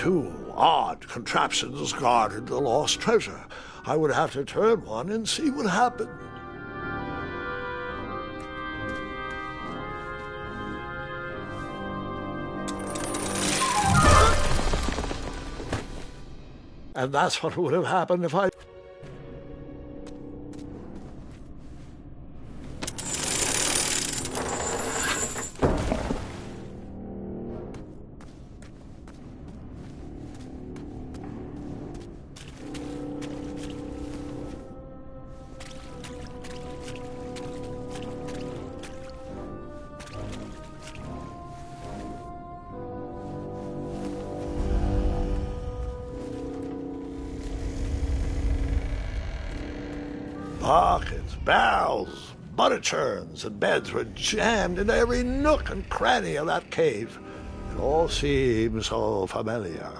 Two odd contraptions guarded the lost treasure. I would have to turn one and see what happened. And that's what would have happened if I... Buckets, barrels, butter churns, and beds were jammed into every nook and cranny of that cave. It all seems so familiar.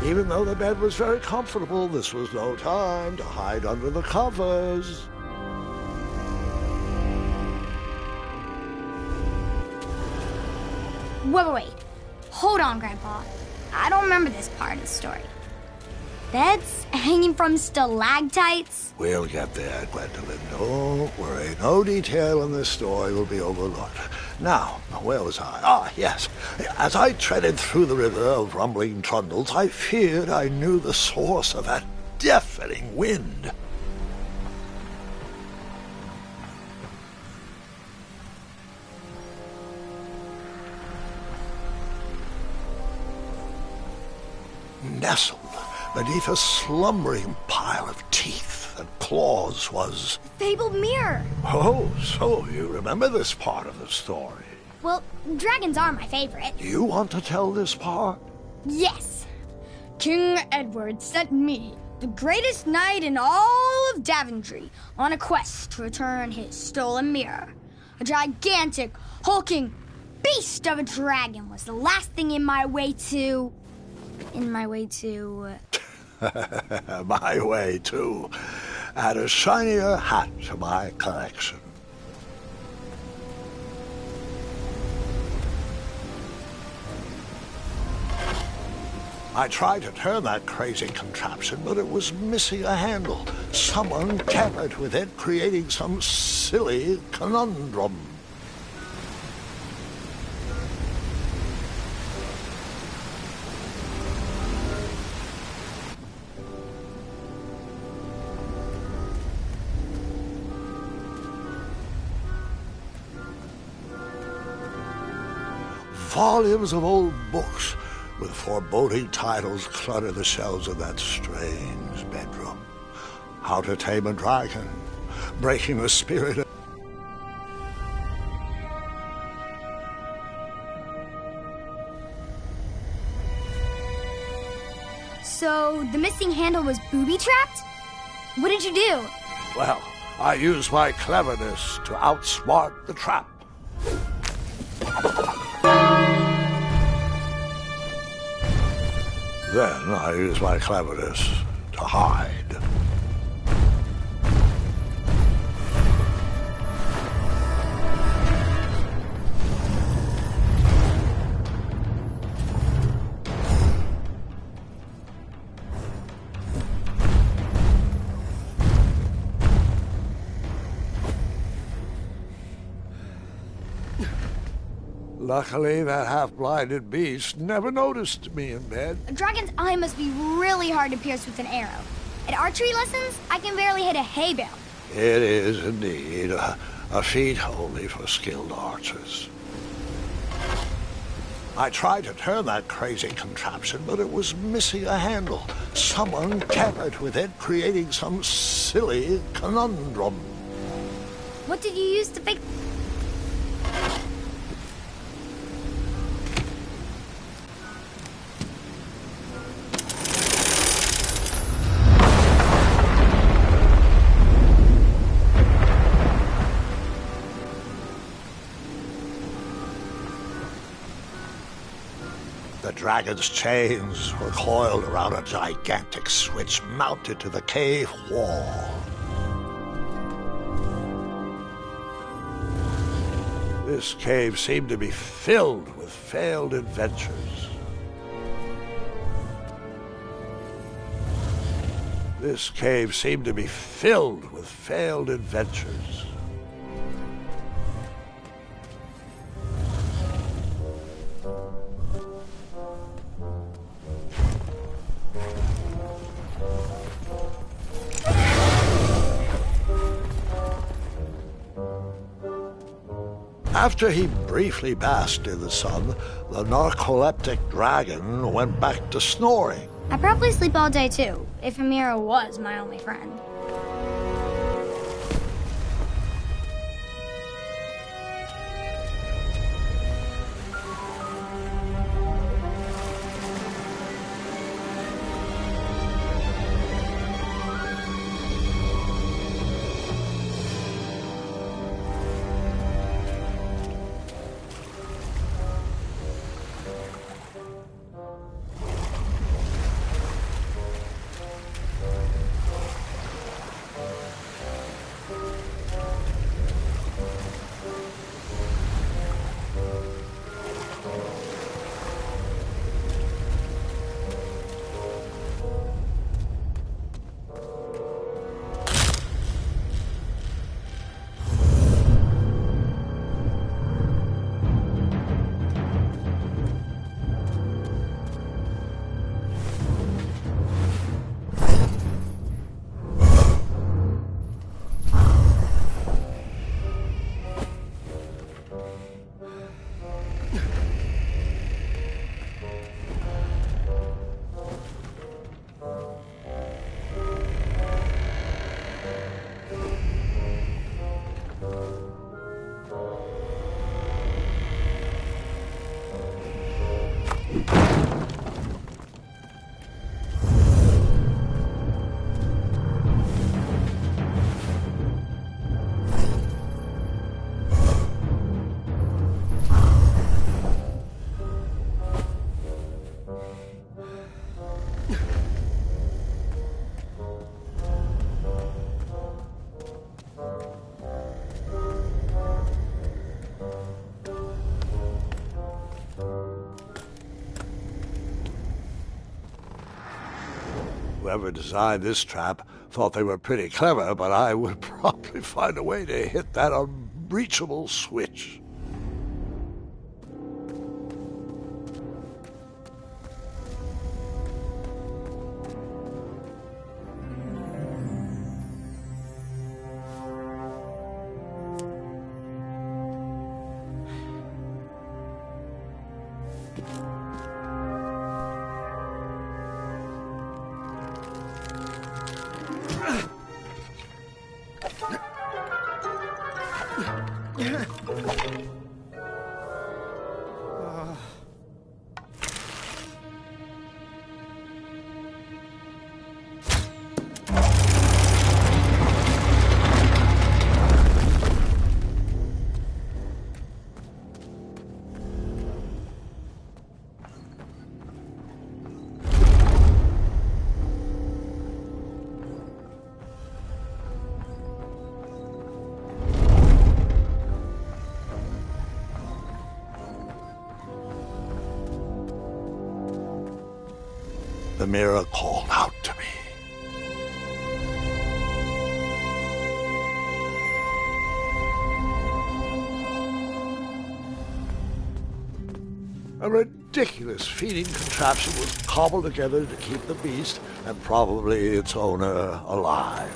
Even though the bed was very comfortable, this was no time to hide under the covers. Wait. Hold on, Grandpa. I don't remember this part of the story. Beds hanging from stalactites? We'll get there, Gwendolyn. Don't worry. No detail in this story will be overlooked. Now, where was I? Ah, yes. As I treaded through the river of rumbling trundles, I feared I knew the source of that deafening wind. Nestled beneath a slumbering pile of teeth and claws was... Fabled mirror. Oh, so you remember this part of the story. Well, dragons are my favorite. Do you want to tell this part? Yes. King Edward sent me, the greatest knight in all of Daventry, on a quest to return his stolen mirror. A gigantic, hulking beast of a dragon was the last thing in my way to... My way, too. Add a shinier hat to my collection. I tried to turn that crazy contraption, but it was missing a handle. Someone tampered with it, creating some silly conundrum. Volumes of old books with foreboding titles clutter the shelves of that strange bedroom. How to Tame a Dragon, Breaking the Spirit of... So, the missing handle was booby-trapped? What did you do? Well, I used my cleverness to outsmart the trap. Then I used my cleverness to hide. Luckily, that half-blinded beast never noticed me in bed. A dragon's eye must be really hard to pierce with an arrow. At archery lessons, I can barely hit a hay bale. It is indeed a feat only for skilled archers. I tried to turn that crazy contraption, but it was missing a handle. Someone tampered with it, creating some silly conundrum. What did you use to fix... The dragon's chains were coiled around a gigantic switch mounted to the cave wall. This cave seemed to be filled with failed adventures. This cave seemed to be filled with failed adventures. After he briefly basked in the sun, the narcoleptic dragon went back to snoring. I'd probably sleep all day too, if Amira was my only friend. Whoever designed this trap thought they were pretty clever, but I would probably find a way to hit that unreachable switch. The mirror called out to me. A ridiculous feeding contraption was cobbled together to keep the beast and probably its owner alive.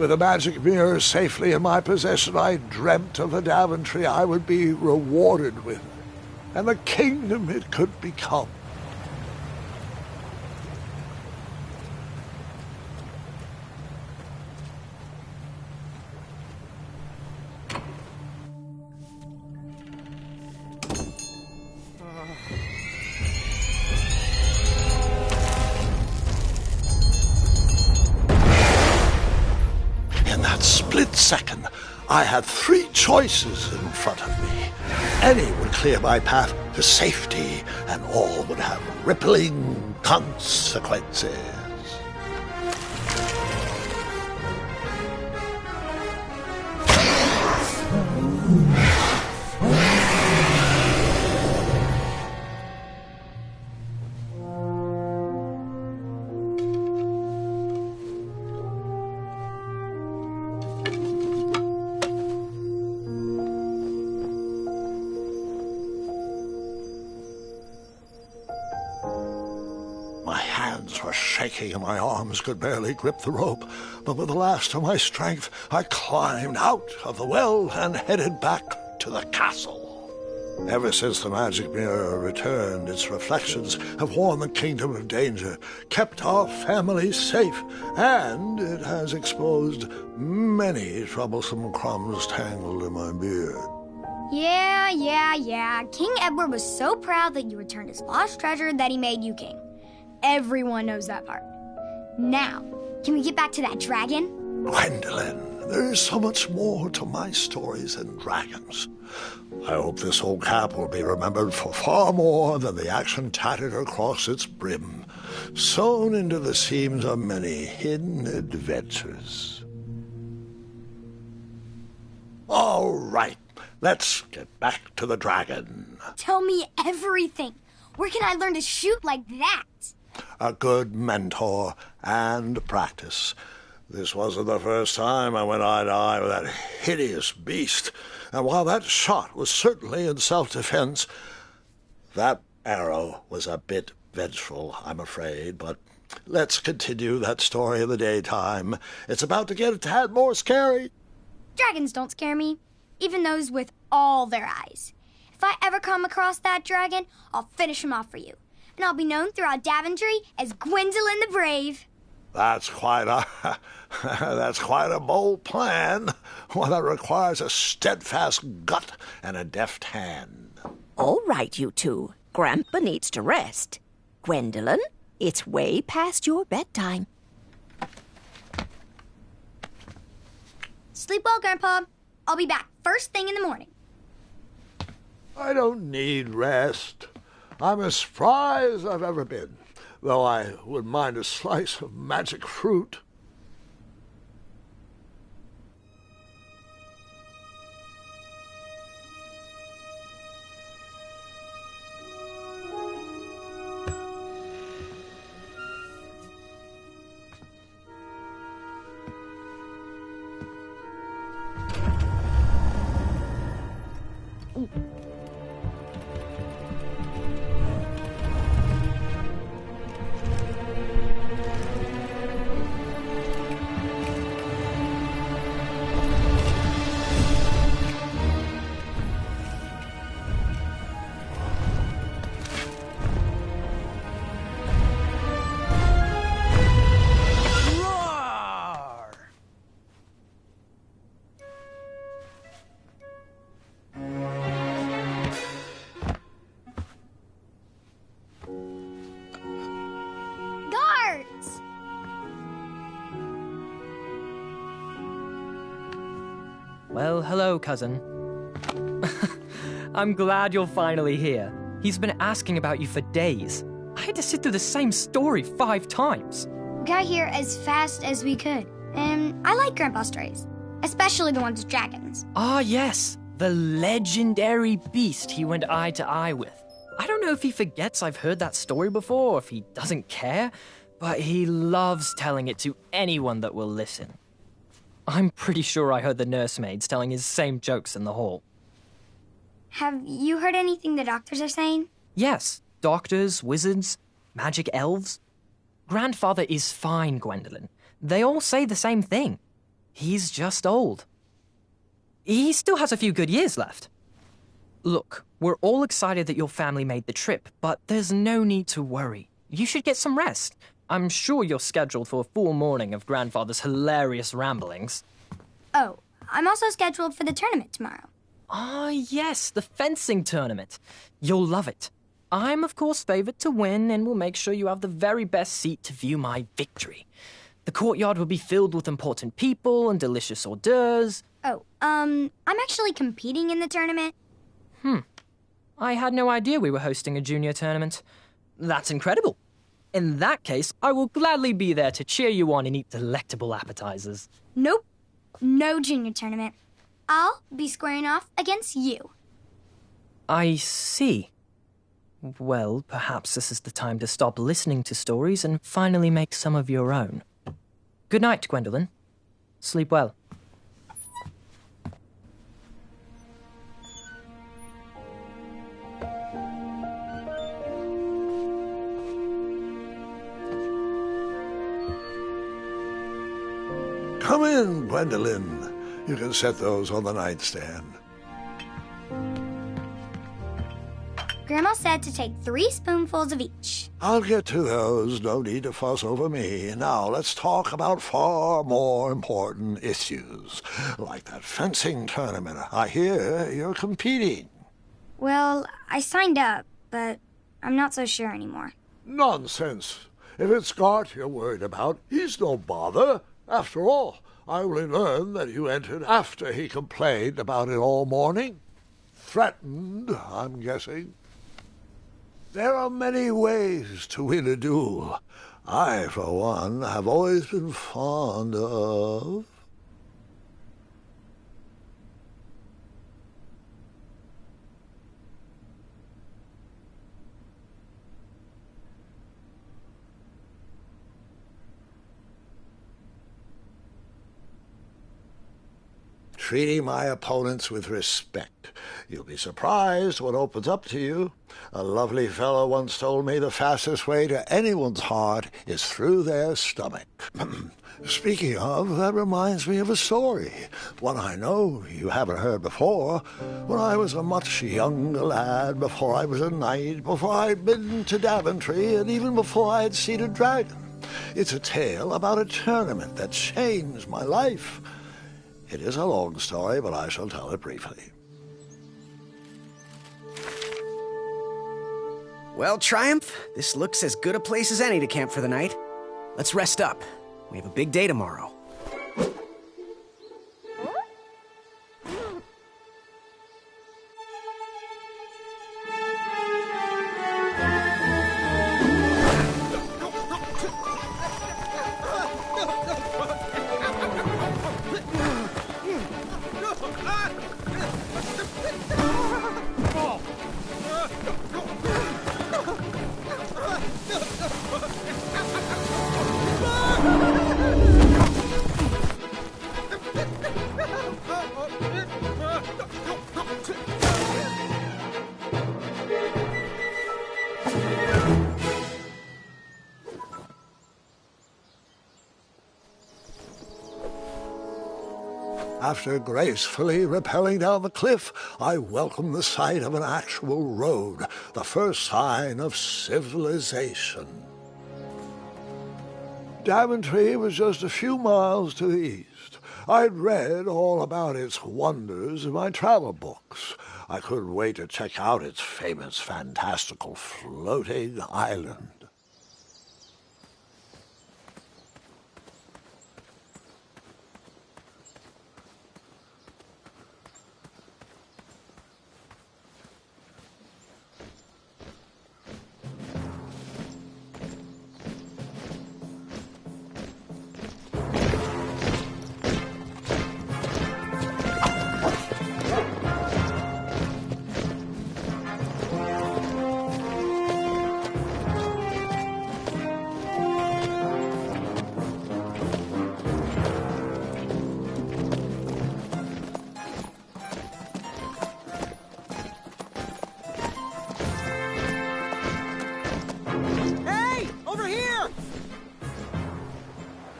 With the magic mirror safely in my possession, I dreamt of a Daventry I would be rewarded with, and the kingdom it could become. In that split second, I had three choices in front of me. Any would clear my path to safety, and all would have rippling consequences. My hands were shaking and my arms could barely grip the rope, but with the last of my strength, I climbed out of the well and headed back to the castle. Ever since the magic mirror returned, its reflections have warned the kingdom of danger, kept our family safe, and it has exposed many troublesome crumbs tangled in my beard. Yeah. King Edward was so proud that you returned his lost treasure that he made you king. Everyone knows that part. Now, can we get back to that dragon? Gwendolyn, there is so much more to my stories than dragons. I hope this old cap will be remembered for far more than the action tattered across its brim, sewn into the seams of many hidden adventures. All right, let's get back to the dragon. Tell me everything. Where can I learn to shoot like that? A good mentor and practice. This wasn't the first time I went eye to eye with that hideous beast, and while that shot was certainly in self-defense, that arrow was a bit vengeful, I'm afraid, but let's continue that story in the daytime. It's about to get a tad more scary. Dragons don't scare me, even those with all their eyes. If I ever come across that dragon, I'll finish him off for you. And I'll be known throughout Daventry as Gwendolyn the Brave. That's quite a bold plan. One that requires a steadfast gut and a deft hand. All right, you two. Grandpa needs to rest. Gwendolyn, it's way past your bedtime. Sleep well, Grandpa. I'll be back first thing in the morning. I don't need rest. I'm as spry as I've ever been, though I wouldn't mind a slice of magic fruit. Well, hello, cousin. I'm glad you're finally here. He's been asking about you for days. I had to sit through the same story 5 times. We got here as fast as we could. And I like Grandpa's stories, especially the ones with dragons. Ah, yes. The legendary beast he went eye to eye with. I don't know if he forgets I've heard that story before or if he doesn't care, but he loves telling it to anyone that will listen. I'm pretty sure I heard the nursemaids telling his same jokes in the hall. Have you heard anything the doctors are saying? Yes, doctors, wizards, magic elves. Grandfather is fine, Gwendolyn. They all say the same thing. He's just old. He still has a few good years left. Look, we're all excited that your family made the trip, but there's no need to worry. You should get some rest. I'm sure you're scheduled for a full morning of Grandfather's hilarious ramblings. Oh, I'm also scheduled for the tournament tomorrow. Ah, yes, the fencing tournament. You'll love it. I'm, of course, favored to win and will make sure you have the very best seat to view my victory. The courtyard will be filled with important people and delicious hors d'oeuvres. Oh, I'm actually competing in the tournament. I had no idea we were hosting a junior tournament. That's incredible. In that case, I will gladly be there to cheer you on and eat delectable appetizers. Nope, no junior tournament. I'll be squaring off against you. I see. Well, perhaps this is the time to stop listening to stories and finally make some of your own. Good night, Gwendolyn. Sleep well. Come in, Gwendolyn. You can set those on the nightstand. Grandma said to take 3 spoonfuls of each. I'll get to those. No need to fuss over me. Now let's talk about far more important issues, like that fencing tournament. I hear you're competing. Well, I signed up, but I'm not so sure anymore. Nonsense. If it's Scott you're worried about, he's no bother. After all, I only learned that you entered after he complained about it all morning. Threatened, I'm guessing. There are many ways to win a duel. I, for one, have always been fond of... treating my opponents with respect. You'll be surprised what opens up to you. A lovely fellow once told me the fastest way to anyone's heart is through their stomach. Speaking of, that reminds me of a story, one I know you haven't heard before. When I was a much younger lad, before I was a knight, before I'd been to Daventry, and even before I had seen a dragon. It's a tale about a tournament that changed my life. It is a long story, but I shall tell it briefly. Well, Triumph, this looks as good a place as any to camp for the night. Let's rest up. We have a big day tomorrow. After gracefully rappelling down the cliff, I welcomed the sight of an actual road, the first sign of civilization. Daventry was just a few miles to the east. I'd read all about its wonders in my travel books. I couldn't wait to check out its famous, fantastical floating island.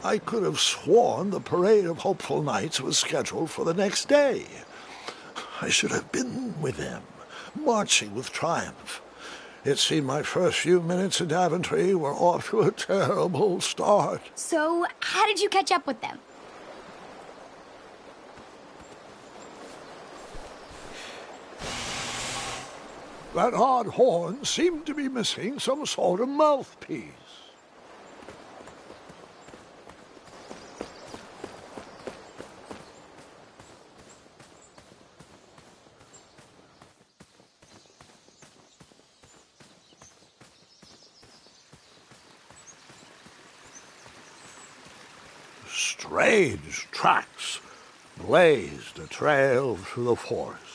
I could have sworn the parade of hopeful knights was scheduled for the next day. I should have been with them, marching with triumph. It seemed my first few minutes in Daventry were off to a terrible start. So, how did you catch up with them? That odd horn seemed to be missing some sort of mouthpiece. Strange tracks blazed a trail through the forest.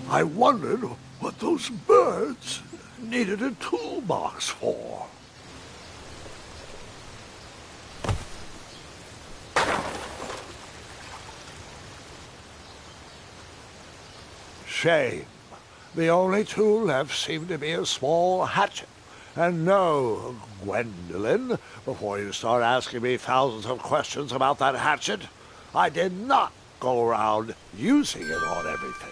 I wondered what those birds needed a toolbox for. Shame. The only tool left seemed to be a small hatchet. And no, Gwendolyn, before you start asking me thousands of questions about that hatchet, I did not go around using it on everything.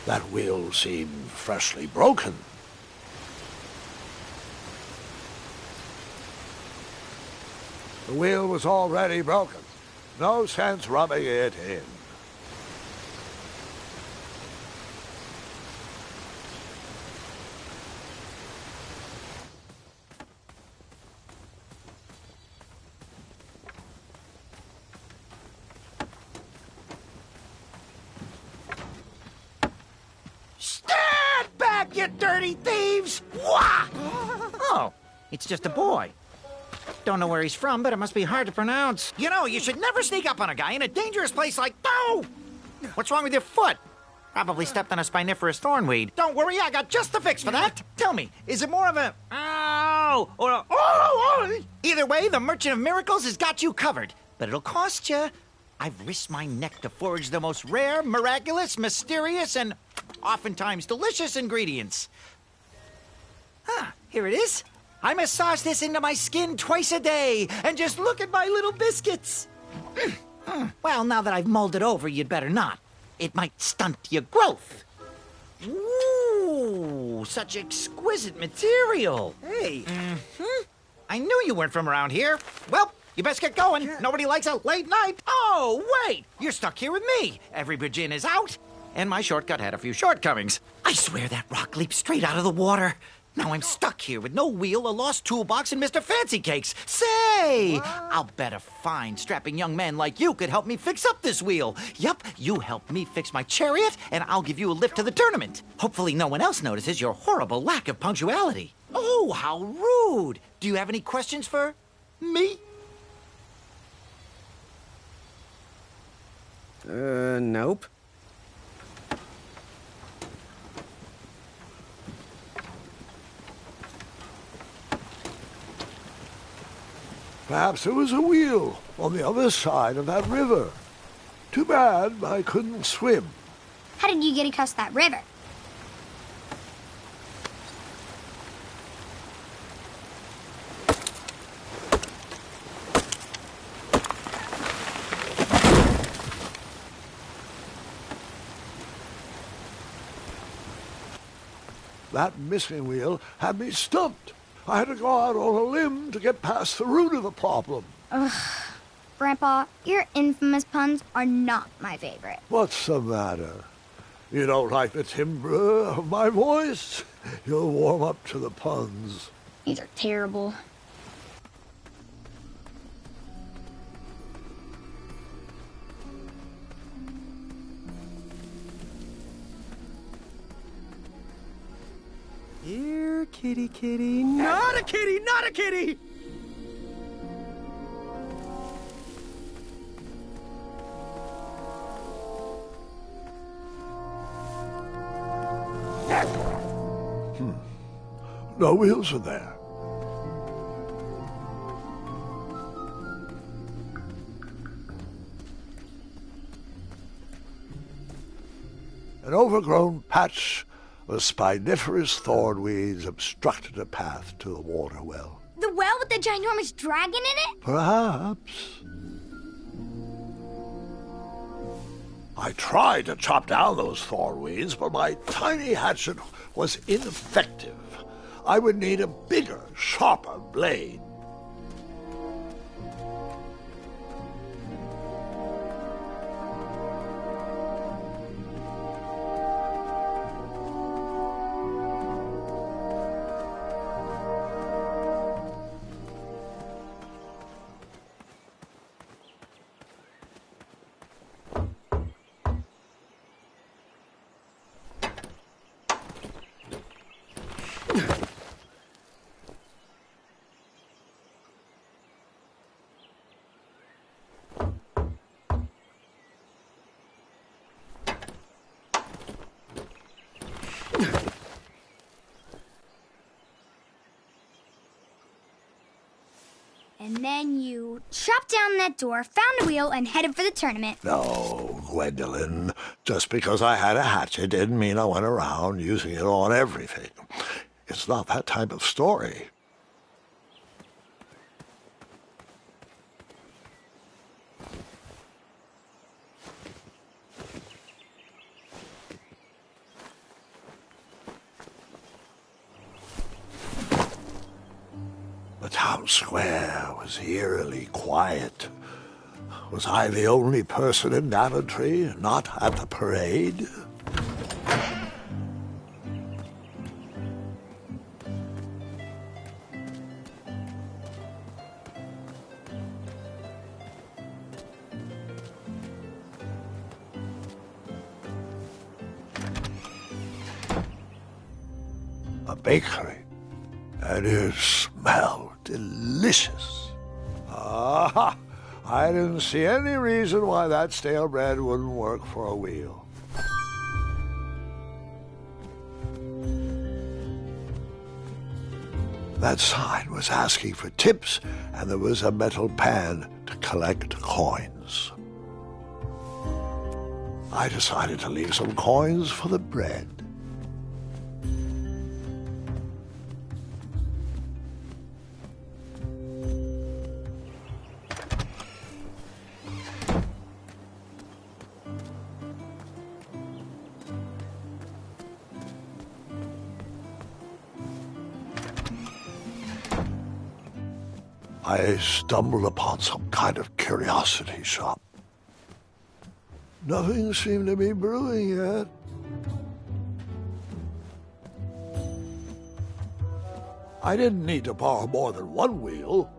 That wheel seemed freshly broken. The wheel was already broken. No sense rubbing it in. Stand back, you dirty thieves! Wah! Oh, it's just a boy. Don't know where he's from, but it must be hard to pronounce. You know, you should never sneak up on a guy in a dangerous place like... Oh! What's wrong with your foot? Probably stepped on a spiniferous thornweed. Don't worry, I got just the fix for that. Tell me, is it more of a... Ow! Or a... Oh! Either way, the Merchant of Miracles has got you covered. But it'll cost you. I've risked my neck to forage the most rare, miraculous, mysterious, and oftentimes delicious ingredients. Ah, here it is. I massage this into my skin twice a day, and just look at my little biscuits. Well, now that I've mulled it over, you'd better not. It might stunt your growth. Ooh, such exquisite material. Hey. I knew you weren't from around here. Well, you best get going. Nobody likes a late night. Oh, wait. You're stuck here with me. Every bridge in is out, and my shortcut had a few shortcomings. I swear that rock leaped straight out of the water. Now I'm stuck here with no wheel, a lost toolbox, and Mr. Fancy Cakes. Say, I'll bet a fine, strapping young man like you could help me fix up this wheel. Yup, you help me fix my chariot, and I'll give you a lift to the tournament. Hopefully no one else notices your horrible lack of punctuality. Oh, how rude. Do you have any questions for me? Nope. Perhaps there was a wheel on the other side of that river. Too bad I couldn't swim. How did you get across that river? That missing wheel had me stumped. I had to go out on a limb to get past the root of the problem. Ugh. Grandpa, your infamous puns are not my favorite. What's the matter? You don't like the timbre of my voice? You'll warm up to the puns. These are terrible. Here, kitty, kitty. Not a kitty, not a kitty! No wheels are there. An overgrown patch of spiniferous thornweeds obstructed a path to the water well. The well with the ginormous dragon in it? Perhaps. I tried to chop down those thornweeds, but my tiny hatchet was ineffective. I would need a bigger, sharper blade. And then you chopped down that door, found a wheel, and headed for the tournament. No, Gwendolyn. Just because I had a hatchet didn't mean I went around using it on everything. It's not that type of story. The town square was eerily quiet. Was I the only person in Daventry not at the parade? A bakery, and it smelled delicious. Ah, I didn't see any reason why that stale bread wouldn't work for a wheel. That sign was asking for tips, and there was a metal pan to collect coins. I decided to leave some coins for the bread. I stumbled upon some kind of curiosity shop. Nothing seemed to be brewing yet. I didn't need to borrow more than one wheel.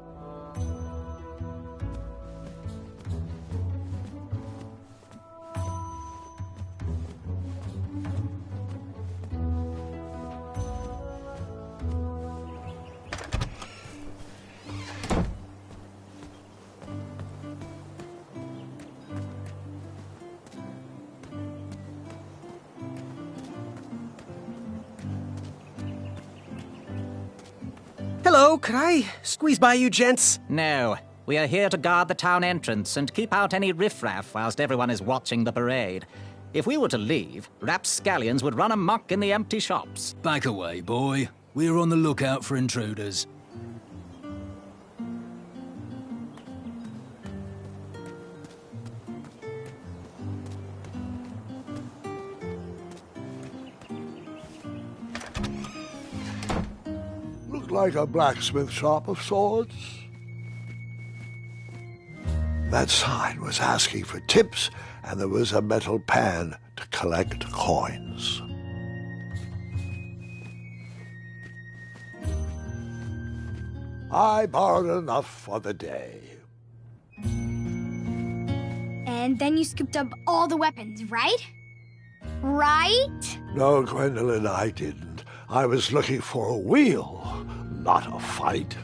Hello, could I squeeze by you gents? No. We are here to guard the town entrance and keep out any riffraff whilst everyone is watching the parade. If we were to leave, rapscallions would run amok in the empty shops. Back away, boy. We're on the lookout for intruders. looked like a blacksmith shop of sorts. That sign was asking for tips, and there was a metal pan to collect coins. I borrowed enough for the day. And then you scooped up all the weapons, right? Right? No, Gwendolyn, I didn't. I was looking for a wheel, not a fight.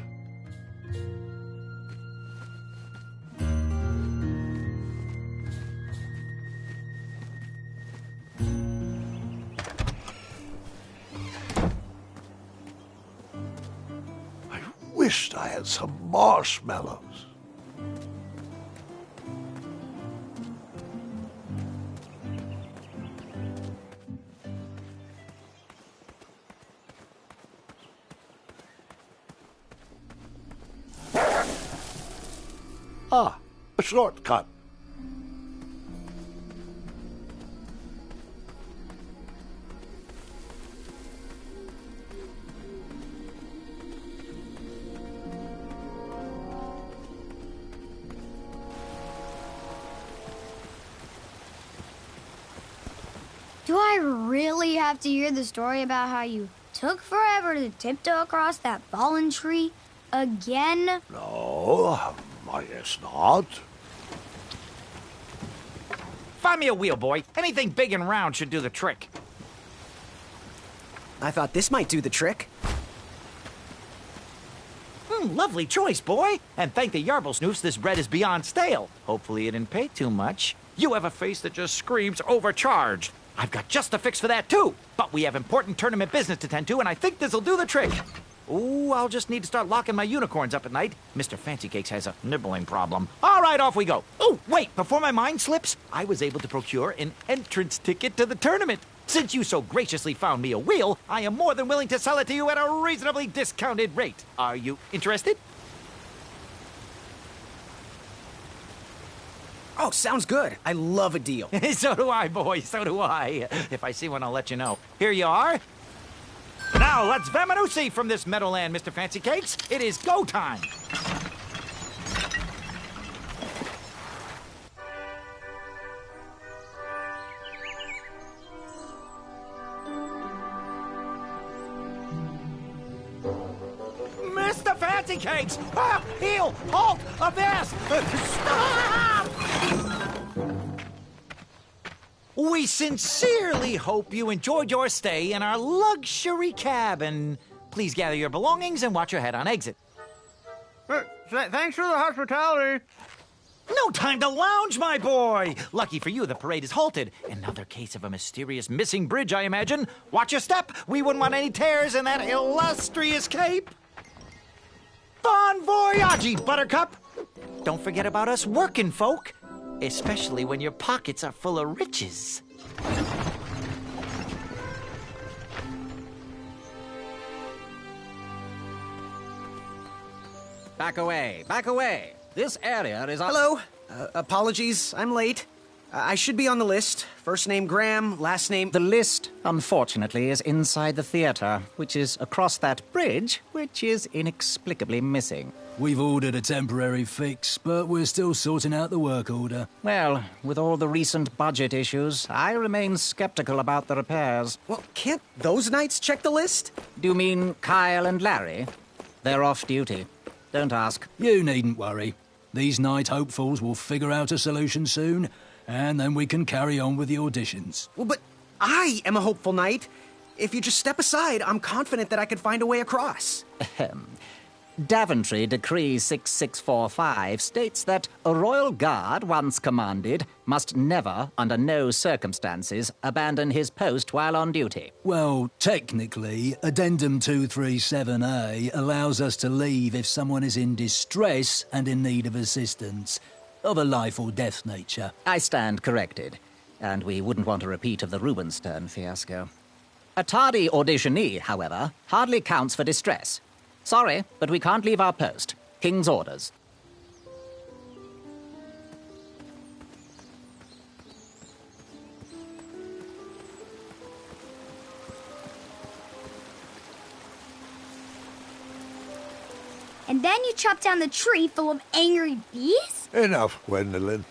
I wished I had some marshmallows. Ah, a shortcut. Do I really have to hear the story about how you took forever to tiptoe across that fallen tree again? No, I guess not. Find me a wheel, boy. Anything big and round should do the trick. I thought this might do the trick. Lovely choice, boy. And thank the Yarble Snoofs, this bread is beyond stale. Hopefully it didn't pay too much. You have a face that just screams overcharged. I've got just a fix for that, too. But we have important tournament business to tend to, and I think this'll do the trick. Ooh, I'll just need to start locking my unicorns up at night. Mr. Fancy Cakes has a nibbling problem. All right, off we go. Oh, wait, before my mind slips, I was able to procure an entrance ticket to the tournament. Since you so graciously found me a wheel, I am more than willing to sell it to you at a reasonably discounted rate. Are you interested? Oh, sounds good. I love a deal. So do I, boy, so do I. If I see one, I'll let you know. Here you are. Now, let's Vamanusi from this meadowland, Mr. Fancy Cakes. It is go time. Mr. Fancy Cakes! Ah, heel! Halt! Avast! Stop! We sincerely hope you enjoyed your stay in our luxury cabin. Please gather your belongings and watch your head on exit. Thanks for the hospitality. No time to lounge, my boy! Lucky for you, the parade is halted. Another case of a mysterious missing bridge, I imagine. Watch your step. We wouldn't want any tears in that illustrious cape. Bon voyage, Buttercup! Don't forget about us working folk, especially when your pockets are full of riches. Back away, back away. This area is... Hello. Apologies, I'm late. I should be on the list. First name Graham, last name... The list, unfortunately, is inside the theater, which is across that bridge, which is inexplicably missing. We've ordered a temporary fix, but we're still sorting out the work order. Well, with all the recent budget issues, I remain skeptical about the repairs. Well, can't those knights check the list? Do you mean Kyle and Larry? They're off duty. Don't ask. You needn't worry. These night hopefuls will figure out a solution soon, and then we can carry on with the auditions. Well, but I am a hopeful knight. If you just step aside, I'm confident that I could find a way across. Daventry Decree 6645 states that a royal guard, once commanded, must never, under no circumstances, abandon his post while on duty. Well, technically, Addendum 237A allows us to leave if someone is in distress and in need of assistance, of a life or death nature. I stand corrected, and we wouldn't want a repeat of the Rubenstern fiasco. A tardy auditionee, however, hardly counts for distress. Sorry, but we can't leave our post. King's orders. And then you chop down the tree full of angry bees? Enough, Gwendolyn.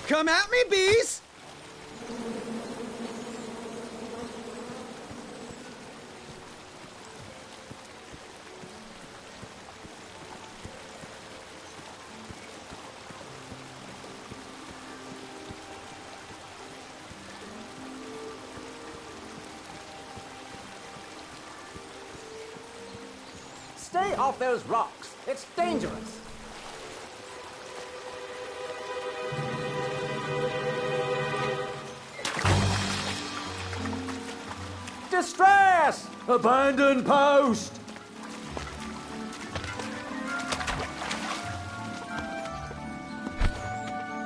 Come at me, bees! Stay off those rocks. It's dangerous. Distress! Abandon post!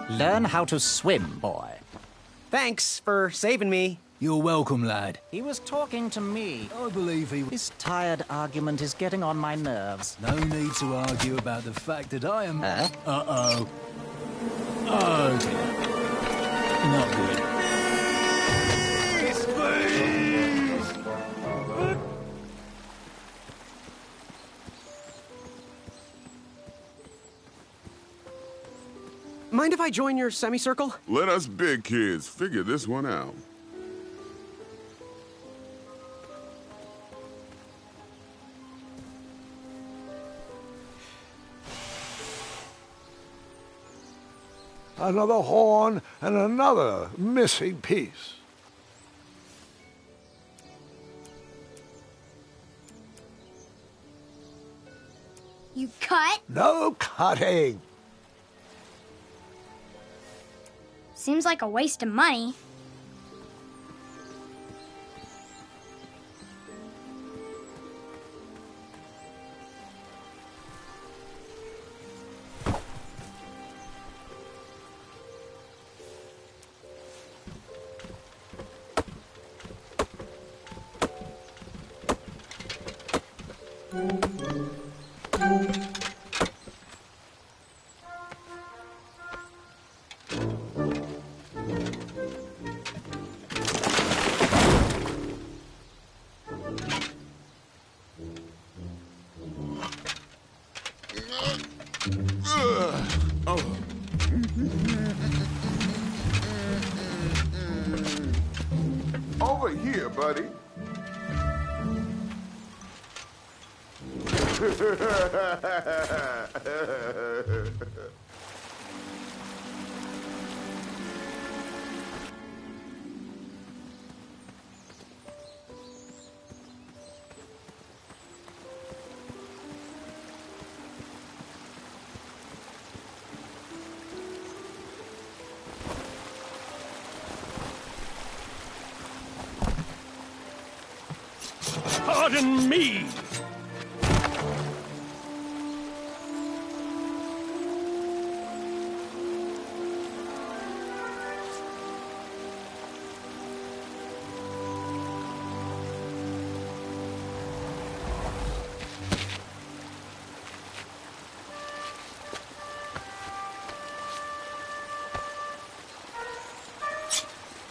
Learn how to swim, boy. Thanks for saving me. You're welcome, lad. He was talking to me. I believe he... This tired argument is getting on my nerves. No need to argue about the fact that I am... Huh? Uh-oh. Oh, dear. Not good. Mind if I join your semicircle? Let us big kids figure this one out. Another horn and another missing piece. You cut? No cutting. Seems like a waste of money. Over here, buddy. Pardon me!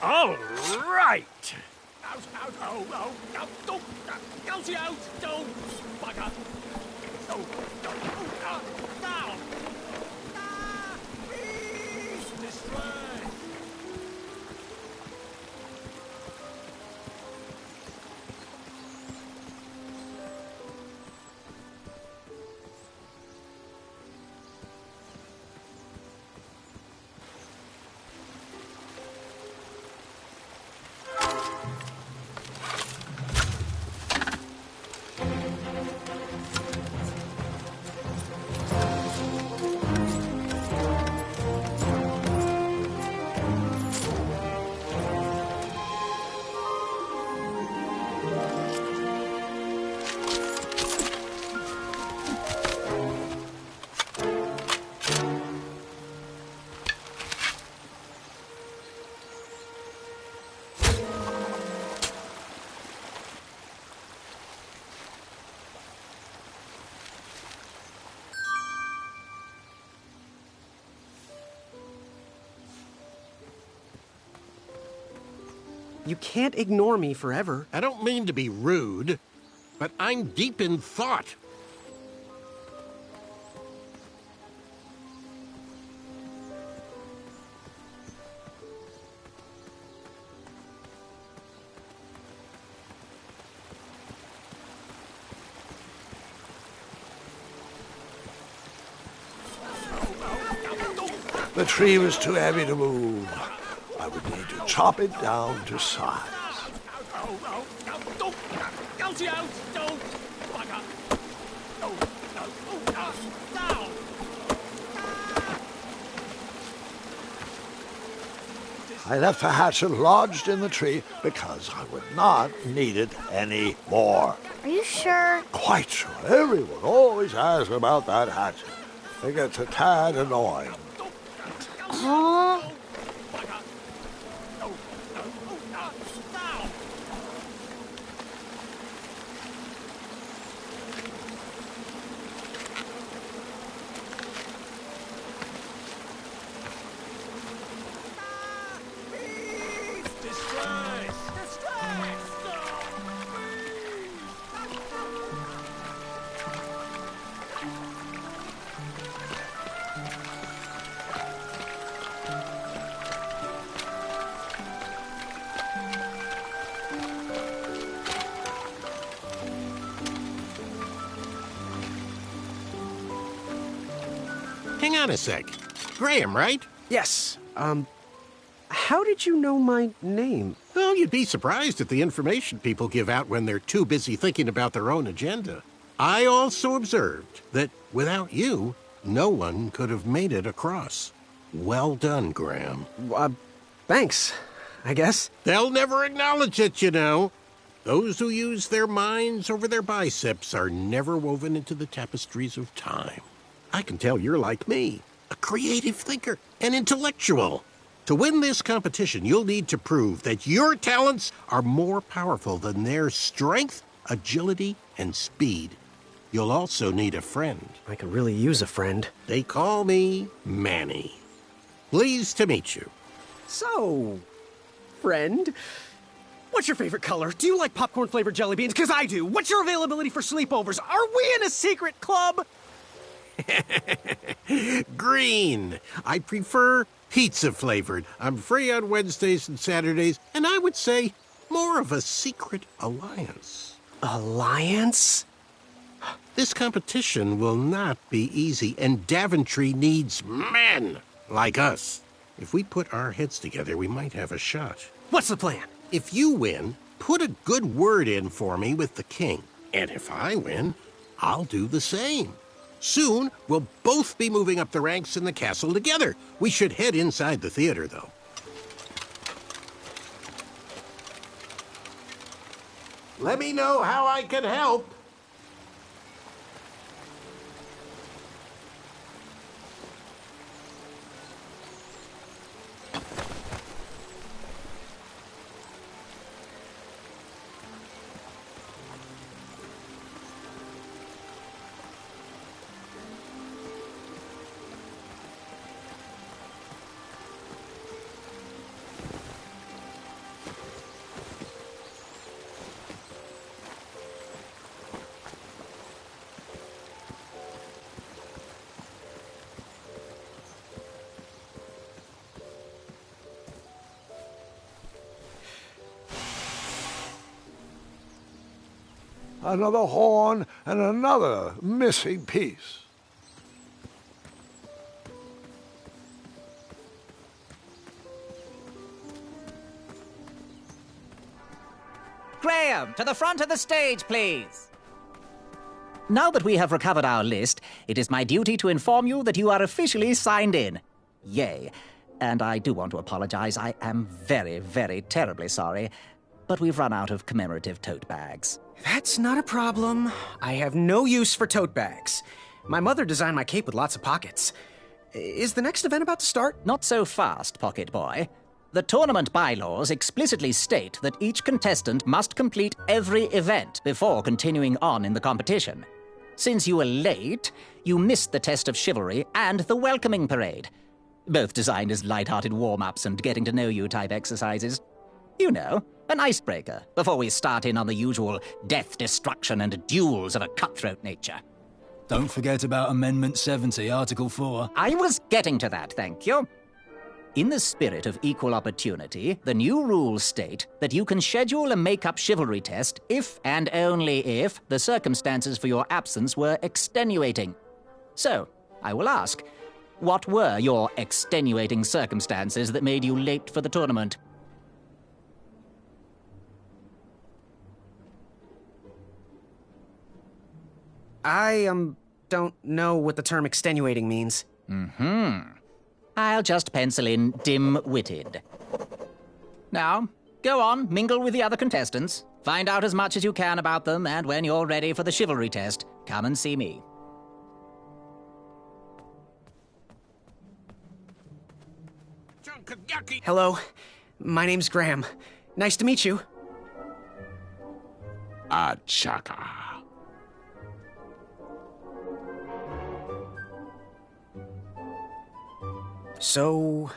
All right! Out, out, oh, oh, oh, don't, Elsie out, don't, bugger. Oh, now! Ah, please, destroy! You can't ignore me forever. I don't mean to be rude, but I'm deep in thought. The tree was too heavy to move. I would need to chop it down to size. I left the hatchet lodged in the tree because I would not need it any more. Are you sure? Quite sure. Everyone always asks about that hatchet. It gets a tad annoying. Huh? Hang on a sec. Graham, right? Yes. How did you know my name? Well, you'd be surprised at the information people give out when they're too busy thinking about their own agenda. I also observed that without you, no one could have made it across. Well done, Graham. Thanks, I guess. They'll never acknowledge it, you know. Those who use their minds over their biceps are never woven into the tapestries of time. I can tell you're like me, a creative thinker, an intellectual. To win this competition, you'll need to prove that your talents are more powerful than their strength, agility, and speed. You'll also need a friend. I could really use a friend. They call me Manny. Pleased to meet you. So, friend, what's your favorite color? Do you like popcorn-flavored jelly beans? Because I do. What's your availability for sleepovers? Are we in a secret club? Green. I prefer pizza-flavored. I'm free on Wednesdays and Saturdays, and I would say more of a secret alliance. Alliance? This competition will not be easy, and Daventry needs men like us. If we put our heads together, we might have a shot. What's the plan? If you win, put a good word in for me with the king. And if I win, I'll do the same. Soon, we'll both be moving up the ranks in the castle together. We should head inside the theater, though. Let me know how I can help. Another horn and another missing piece. Graham, to the front of the stage, please. Now that we have recovered our list, it is my duty to inform you that you are officially signed in. Yay. And I do want to apologize. I am very, very terribly sorry. But we've run out of commemorative tote bags. That's not a problem. I have no use for tote bags. My mother designed my cape with lots of pockets. Is the next event about to start? Not so fast, Pocket Boy. The tournament bylaws explicitly state that each contestant must complete every event before continuing on in the competition. Since you were late, you missed the test of chivalry and the welcoming parade, both designed as light-hearted warm-ups and getting-to-know-you type exercises. You know, an icebreaker before we start in on the usual death, destruction, and duels of a cutthroat nature. Don't forget about Amendment 70, Article 4. I was getting to that, thank you. In the spirit of equal opportunity, the new rules state that you can schedule a make-up chivalry test if and only if the circumstances for your absence were extenuating. So, I will ask, what were your extenuating circumstances that made you late for the tournament? I, don't know what the term extenuating means. I'll just pencil in dim-witted. Now, go on, mingle with the other contestants. Find out as much as you can about them, and when you're ready for the chivalry test, come and see me. Hello, my name's Graham. Nice to meet you. Achaka. So,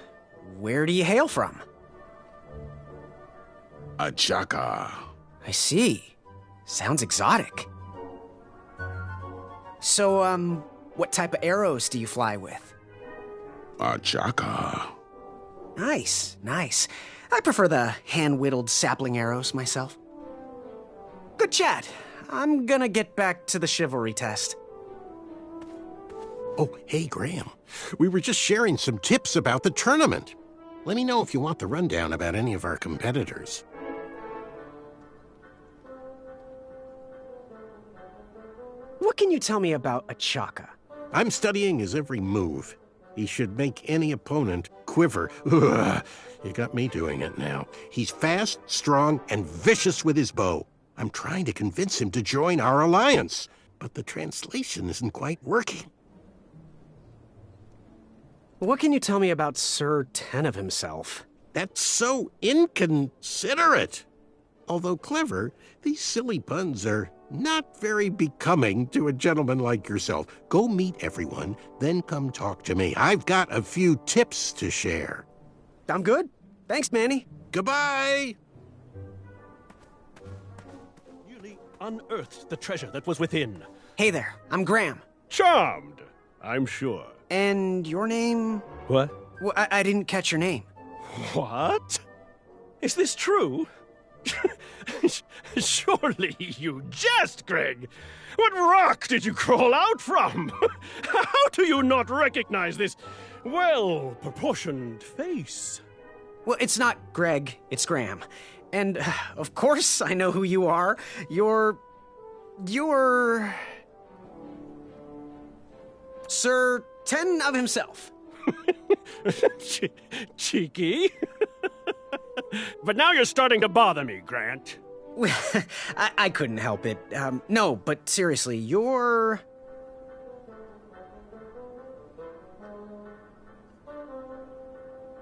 where do you hail from? Achaka. I see. Sounds exotic. So, what type of arrows do you fly with? Achaka. Nice, nice. I prefer the hand-whittled sapling arrows myself. Good chat. I'm gonna get back to the chivalry test. Oh, hey, Graham. We were just sharing some tips about the tournament. Let me know if you want the rundown about any of our competitors. What can you tell me about Achaka? I'm studying his every move. He should make any opponent quiver. Ugh, you got me doing it now. He's fast, strong, and vicious with his bow. I'm trying to convince him to join our alliance, but the translation isn't quite working. What can you tell me about Sir Tenov himself? That's so inconsiderate. Although clever, these silly puns are not very becoming to a gentleman like yourself. Go meet everyone, then come talk to me. I've got a few tips to share. I'm good. Thanks, Manny. Goodbye! Newly unearthed the treasure that was within. Hey there, I'm Graham. Charmed, I'm sure. And your name? What? Well, I didn't catch your name. What? Is this true? Surely you jest, Greg. What rock did you crawl out from? How do you not recognize this well-proportioned face? Well, it's not Greg, it's Graham. And, of course, I know who you are. You're Sir Tenov himself. Cheeky. But now you're starting to bother me, Grant. I couldn't help it. No, but seriously, you're...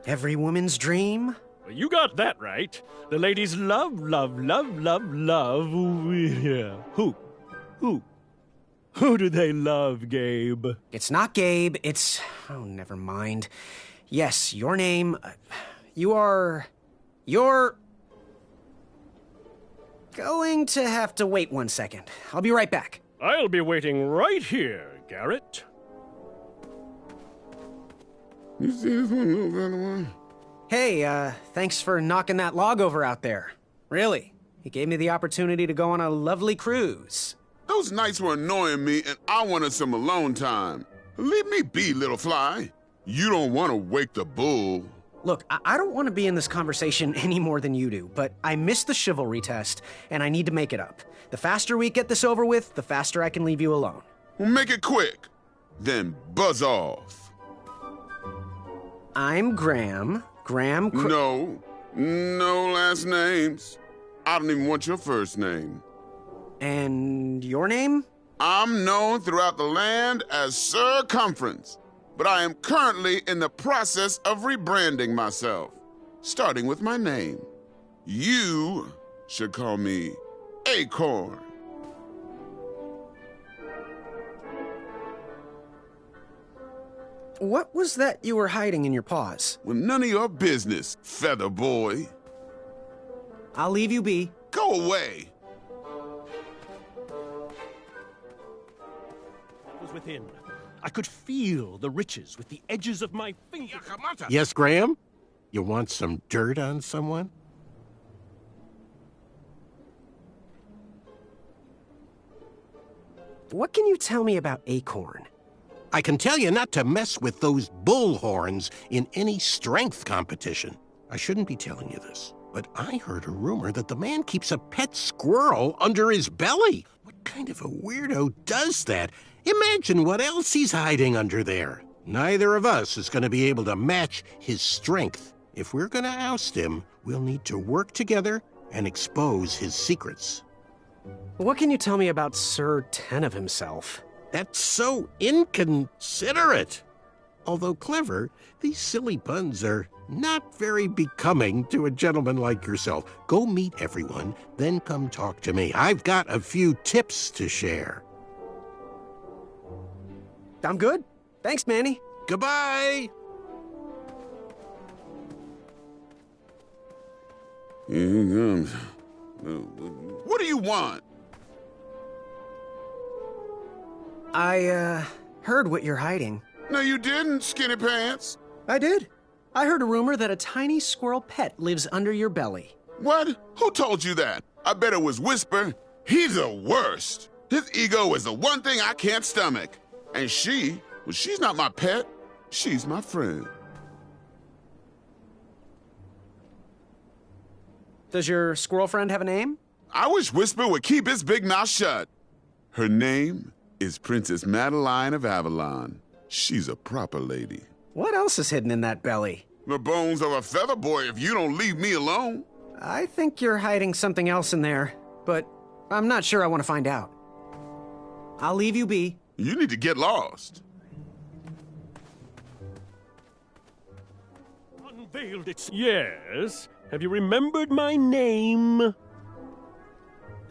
every woman's dream? Well, you got that right. The ladies love. Yeah. Who do they love, Gabe? It's not Gabe, it's... oh, never mind. Yes, your name... you're... going to have to wait 1 second. I'll be right back. I'll be waiting right here, Garrett. You see this one, little better one? Hey, thanks for knocking that log over out there. Really. He gave me the opportunity to go on a lovely cruise. Those nights were annoying me, and I wanted some alone time. Leave me be, little fly. You don't want to wake the bull. Look, I don't want to be in this conversation any more than you do, but I missed the chivalry test, and I need to make it up. The faster we get this over with, the faster I can leave you alone. Well, make it quick. Then buzz off. I'm Graham. No last names. I don't even want your first name. And your name? I'm known throughout the land as Circumference, but I am currently in the process of rebranding myself, starting with my name. You should call me Acorn. What was that you were hiding in your paws? Well, none of your business, Feather Boy. I'll leave you be. Go away. I was within. I could feel the riches with the edges of my fingers. Yes, Graham? You want some dirt on someone? What can you tell me about Acorn? I can tell you not to mess with those bullhorns in any strength competition. I shouldn't be telling you this, but I heard a rumor that the man keeps a pet squirrel under his belly. What kind of a weirdo does that? Imagine what else he's hiding under there. Neither of us is going to be able to match his strength. If we're going to oust him, we'll need to work together and expose his secrets. What can you tell me about Sir Ten of himself? That's so inconsiderate. Although clever, these silly puns are not very becoming to a gentleman like yourself. Go meet everyone, then come talk to me. I've got a few tips to share. I'm good. Thanks, Manny. Goodbye. What do you want? I, heard what you're hiding. No, you didn't, Skinny Pants. I did. I heard a rumor that a tiny squirrel pet lives under your belly. What? Who told you that? I bet it was Whisper. He's the worst. His ego is the one thing I can't stomach. And she's not my pet. She's my friend. Does your squirrel friend have a name? I wish Whisper would keep his big mouth shut. Her name is Princess Madeline of Avalon. She's a proper lady. What else is hidden in that belly? The bones of a feather boy if you don't leave me alone. I think you're hiding something else in there, but I'm not sure I want to find out. I'll leave you be. You need to get lost. Unveiled its... Yes? Have you remembered my name?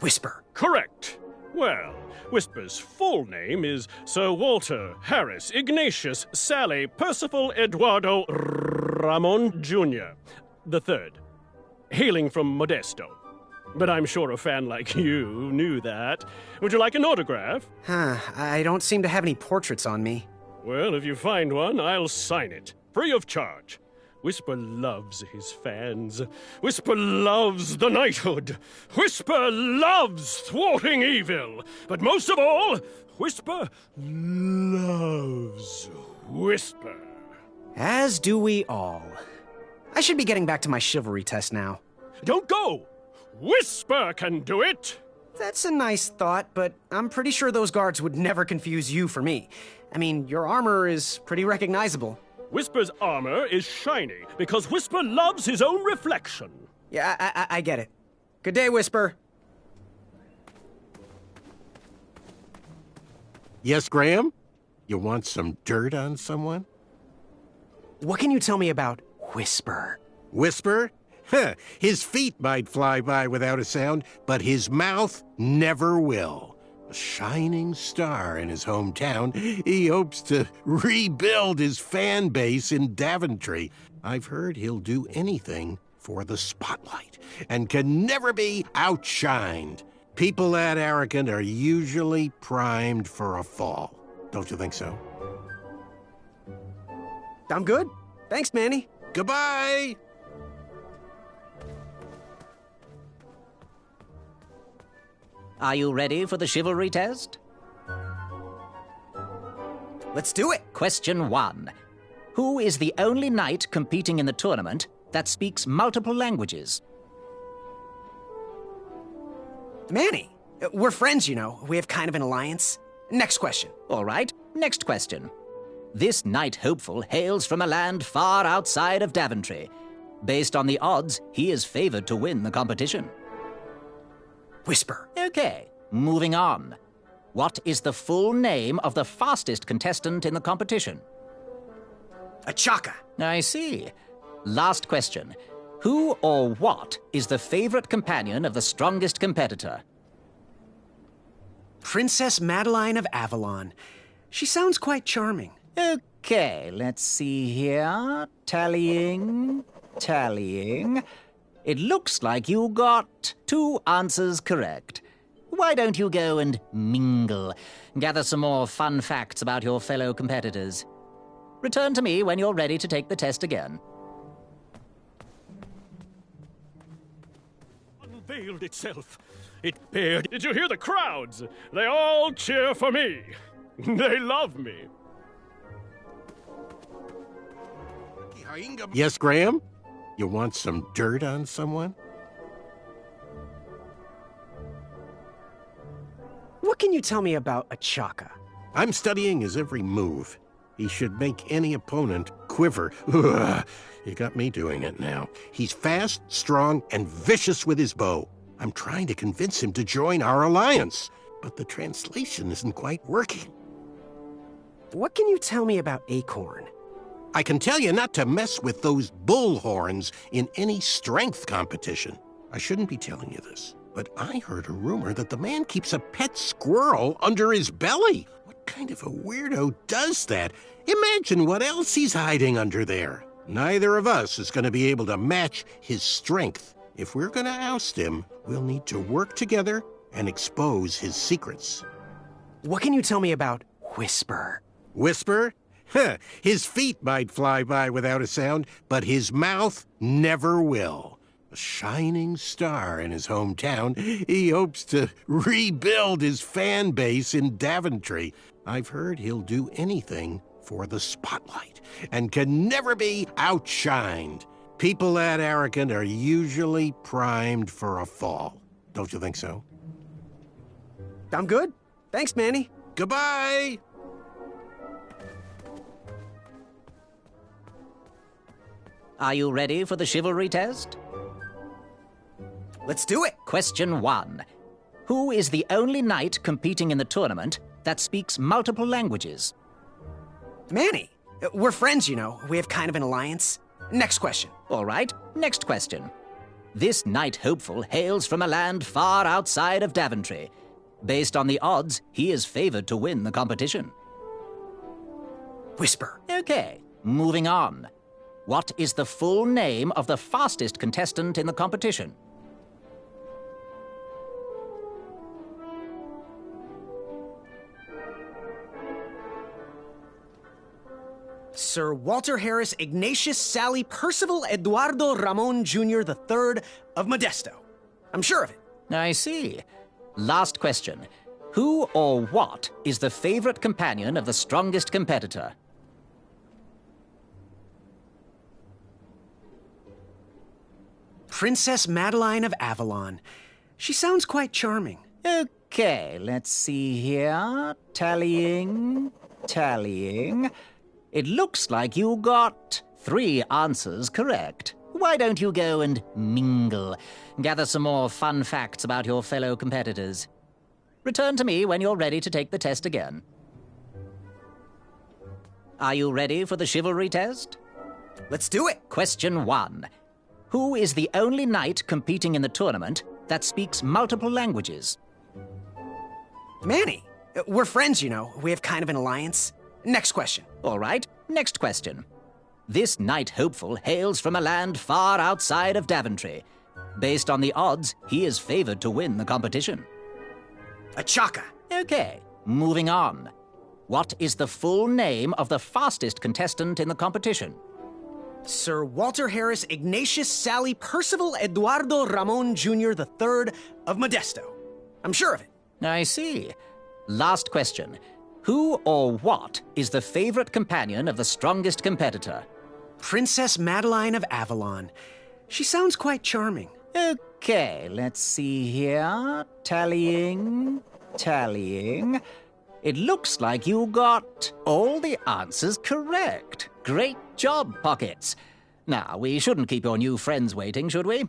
Whisper. Correct. Well, Whisper's full name is Sir Walter Harris Ignatius Sally Percival Eduardo Ramon Jr. the Third, hailing from Modesto. But I'm sure a fan like you knew that. Would you like an autograph? I don't seem to have any portraits on me. Well, if you find one, I'll sign it, free of charge. Whisper loves his fans. Whisper loves the knighthood. Whisper loves thwarting evil. But most of all, Whisper loves Whisper. As do we all. I should be getting back to my chivalry test now. Don't go! Whisper can do it! That's a nice thought, but I'm pretty sure those guards would never confuse you for me. I mean, your armor is pretty recognizable. Whisper's armor is shiny because Whisper loves his own reflection. Yeah, I get it. Good day, Whisper. Yes, Graham? You want some dirt on someone? What can you tell me about Whisper? Whisper? Huh, his feet might fly by without a sound, but his mouth never will. A shining star in his hometown, he hopes to rebuild his fan base in Daventry. I've heard he'll do anything for the spotlight and can never be outshined. People that arrogant are usually primed for a fall. Don't you think so? I'm good. Thanks, Manny. Goodbye! Are you ready for the chivalry test? Let's do it. Question 1. Who is the only knight competing in the tournament that speaks multiple languages? Manny. We're friends, you know. We have kind of an alliance. Next question. All right, next question. This knight hopeful hails from a land far outside of Daventry. Based on the odds, he is favored to win the competition. Whisper. Okay, moving on. What is the full name of the fastest contestant in the competition? Achaka. I see. Last question. Who or what is the favorite companion of the strongest competitor? Princess Madeline of Avalon. She sounds quite charming. Okay, let's see here. Tallying. It looks like you got 2 answers correct. Why don't you go and mingle? Gather some more fun facts about your fellow competitors. Return to me when you're ready to take the test again. Unveiled itself. It appeared. Did you hear the crowds? They all cheer for me. They love me. Yes, Graham? You want some dirt on someone? What can you tell me about Achaka? I'm studying his every move. He should make any opponent quiver. Ugh, you got me doing it now. He's fast, strong, and vicious with his bow. I'm trying to convince him to join our alliance, but the translation isn't quite working. What can you tell me about Acorn? I can tell you not to mess with those bull horns in any strength competition. I shouldn't be telling you this, but I heard a rumor that the man keeps a pet squirrel under his belly. What kind of a weirdo does that? Imagine what else he's hiding under there. Neither of us is going to be able to match his strength. If we're going to oust him, we'll need to work together and expose his secrets. What can you tell me about Whisper? Whisper? Huh, his feet might fly by without a sound, but his mouth never will. A shining star in his hometown, he hopes to rebuild his fan base in Daventry. I've heard he'll do anything for the spotlight and can never be outshined. People that arrogant are usually primed for a fall. Don't you think so? I'm good. Thanks, Manny. Goodbye! Are you ready for the chivalry test? Let's do it. Question 1. Who is the only knight competing in the tournament that speaks multiple languages? Manny. We're friends, you know. We have kind of an alliance. Next question. All right, next question. This knight hopeful hails from a land far outside of Daventry. Based on the odds, he is favored to win the competition. Whisper. Okay, moving on. What is the full name of the fastest contestant in the competition? Sir Walter Harris Ignatius Sally Percival Eduardo Ramon Jr. III of Modesto. I'm sure of it. I see. Last question. Who or what is the favorite companion of the strongest competitor? Princess Madeline of Avalon. She sounds quite charming. Okay, let's see here. Tallying. It looks like you got 3 answers correct. Why don't you go and mingle? Gather some more fun facts about your fellow competitors. Return to me when you're ready to take the test again. Are you ready for the chivalry test? Let's do it. Question 1. Who is the only knight competing in the tournament that speaks multiple languages? Manny. We're friends, you know. We have kind of an alliance. Next question. All right, next question. This knight hopeful hails from a land far outside of Daventry. Based on the odds, he is favored to win the competition. Achaka. Okay, moving on. What is the full name of the fastest contestant in the competition? Sir Walter Harris Ignatius Sally Percival Eduardo Ramon Jr. III of Modesto. I'm sure of it. I see. Last question. Who or what is the favorite companion of the strongest competitor? Princess Madeline of Avalon. She sounds quite charming. Okay, let's see here. Tallying. It looks like you got all the answers correct. Great job, Pockets. Now, we shouldn't keep your new friends waiting, should we?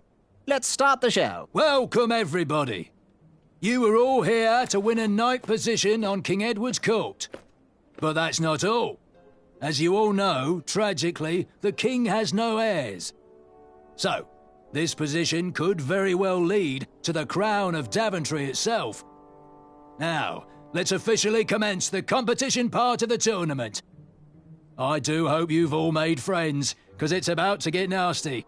Let's start the show. Welcome, everybody. You are all here to win a knight position on King Edward's court. But that's not all. As you all know, tragically, the king has no heirs. So, this position could very well lead to the crown of Daventry itself. Now, let's officially commence the competition part of the tournament. I do hope you've all made friends, because it's about to get nasty.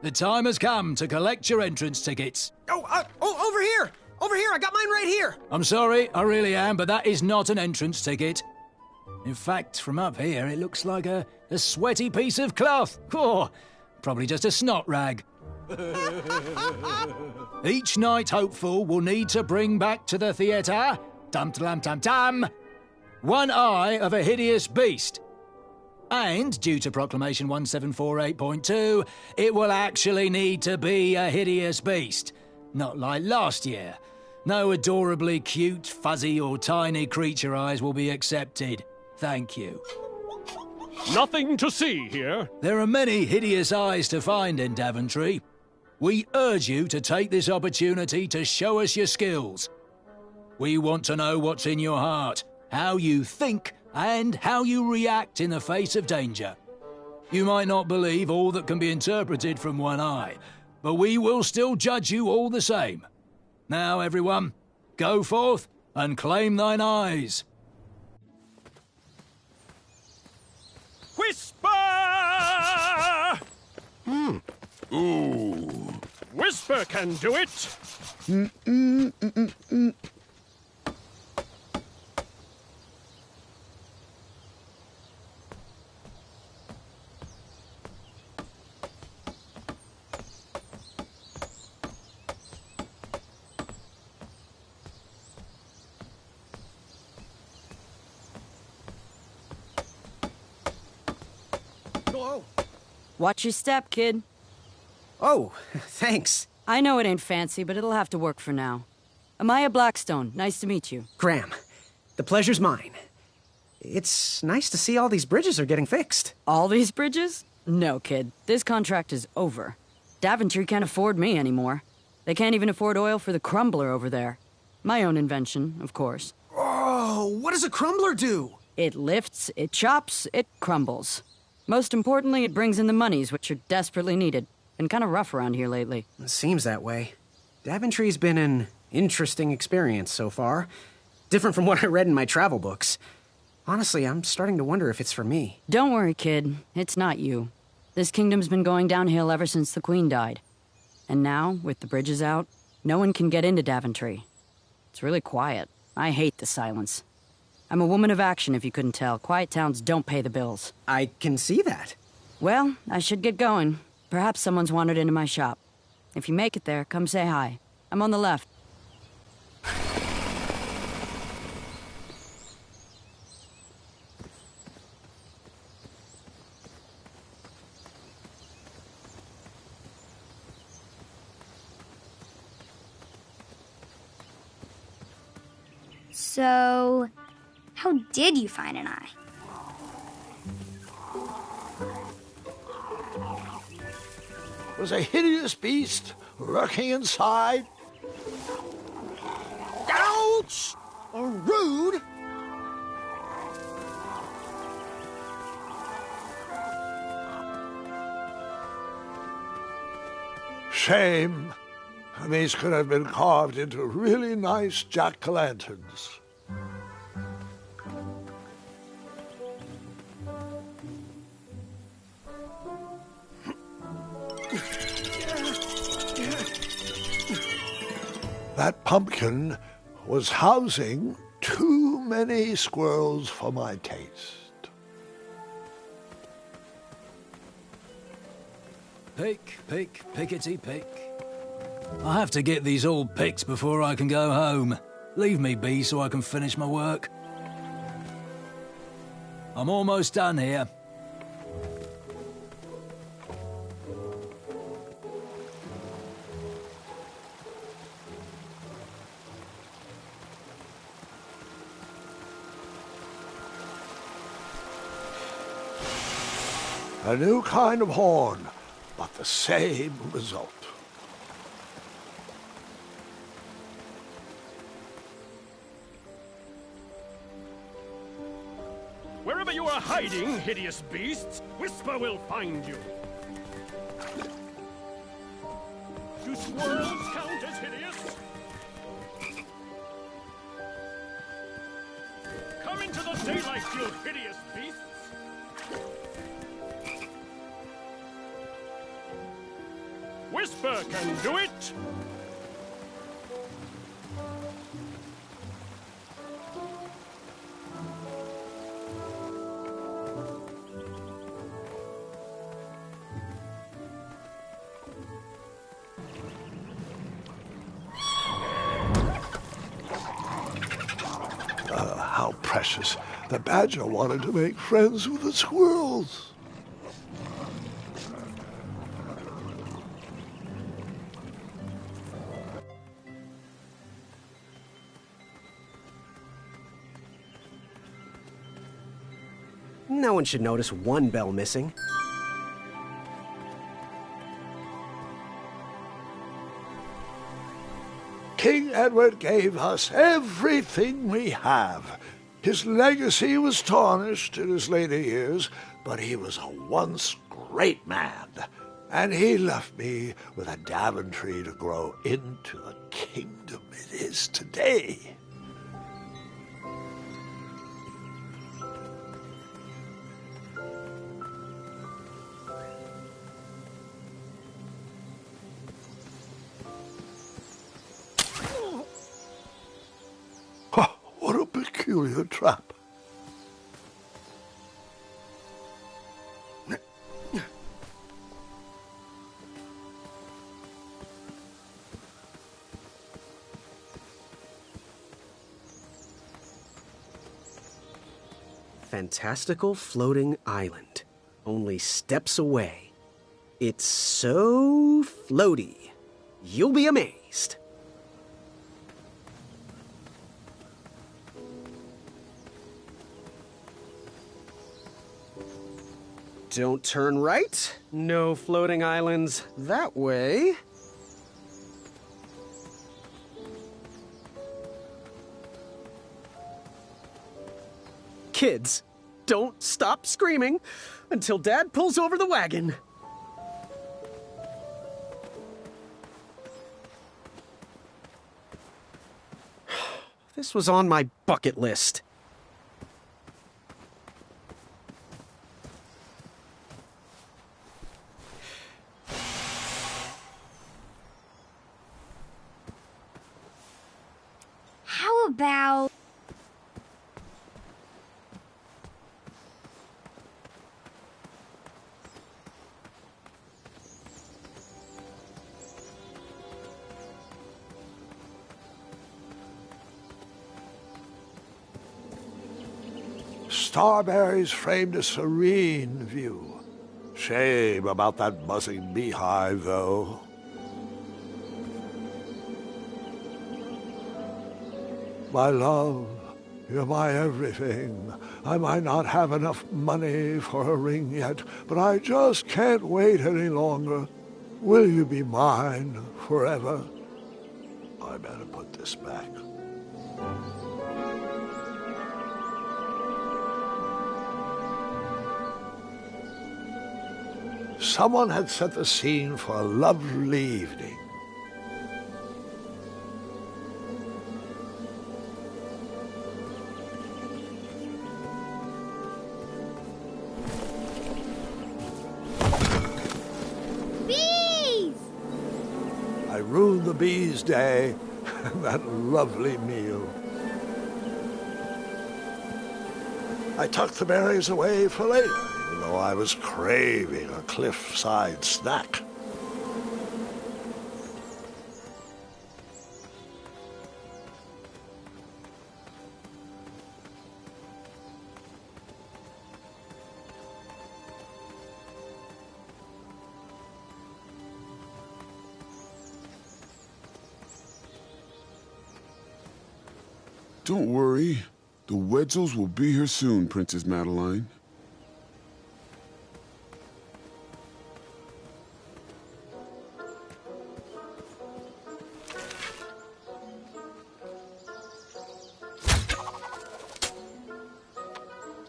The time has come to collect your entrance tickets. Oh, over here! Over here, I got mine right here! I'm sorry, I really am, but that is not an entrance ticket. In fact, from up here, it looks like a sweaty piece of cloth. Oh, probably just a snot rag. Each night hopeful will need to bring back to the theatre, dum-dum-dum-dum, one eye of a hideous beast. And, due to Proclamation 1748.2, it will actually need to be a hideous beast. Not like last year. No adorably cute, fuzzy or tiny creature eyes will be accepted. Thank you. Nothing to see here. There are many hideous eyes to find in Daventry. We urge you to take this opportunity to show us your skills. We want to know what's in your heart, how you think, and how you react in the face of danger. You might not believe all that can be interpreted from one eye, but we will still judge you all the same. Now, everyone, go forth and claim thine eyes. Whisper! Ooh. Whisper can do it. Watch your step, kid. Oh, thanks. I know it ain't fancy, but it'll have to work for now. Amaya Blackstone, nice to meet you. Graham, the pleasure's mine. It's nice to see all these bridges are getting fixed. All these bridges? No, kid. This contract is over. Daventry can't afford me anymore. They can't even afford oil for the crumbler over there. My own invention, of course. Oh, what does a crumbler do? It lifts, it chops, it crumbles. Most importantly, it brings in the monies, which are desperately needed. Been kind of rough around here lately. It seems that way. Daventry's been an interesting experience so far. Different from what I read in my travel books. Honestly, I'm starting to wonder if it's for me. Don't worry, kid. It's not you. This kingdom's been going downhill ever since the Queen died. And now, with the bridges out, no one can get into Daventry. It's really quiet. I hate the silence. I'm a woman of action, if you couldn't tell. Quiet towns don't pay the bills. I can see that. Well, I should get going. Perhaps someone's wandered into my shop. If you make it there, come say hi. I'm on the left. So, how did you find an eye? Was a hideous beast lurking inside. Ouch! Rude! Shame. These could have been carved into really nice jack-o'-lanterns. That pumpkin was housing too many squirrels for my taste. Pick, pick, pickety pick. I have to get these all picked before I can go home. Leave me be so I can finish my work. I'm almost done here. A new kind of horn, but the same result. Wherever you are hiding, hideous beasts, Whisper will find you. Do squirrels count as hideous? Come into the daylight, you hideous beasts! Whisper can do it! How precious. The badger wanted to make friends with the squirrels. No one should notice one bell missing. King Edward gave us everything we have. His legacy was tarnished in his later years, but he was a once great man, and he left me with a Daventry to grow into the kingdom it is today. What a peculiar trap. Fantastical floating island. Only steps away. It's so floaty. You'll be amazed. Don't turn right. No floating islands that way. Kids, don't stop screaming until Dad pulls over the wagon. This was on my bucket list. How about... Starberries framed a serene view. Shame about that buzzing beehive, though. My love, you're my everything. I might not have enough money for a ring yet, but I just can't wait any longer. Will you be mine forever? I better put this back. Someone had set the scene for a lovely evening. Bees! I ruined the bees' day and that lovely meal. I tucked the berries away for later, even though I was craving a cliffside snack. Don't worry. The Wetzels will be here soon, Princess Madeline.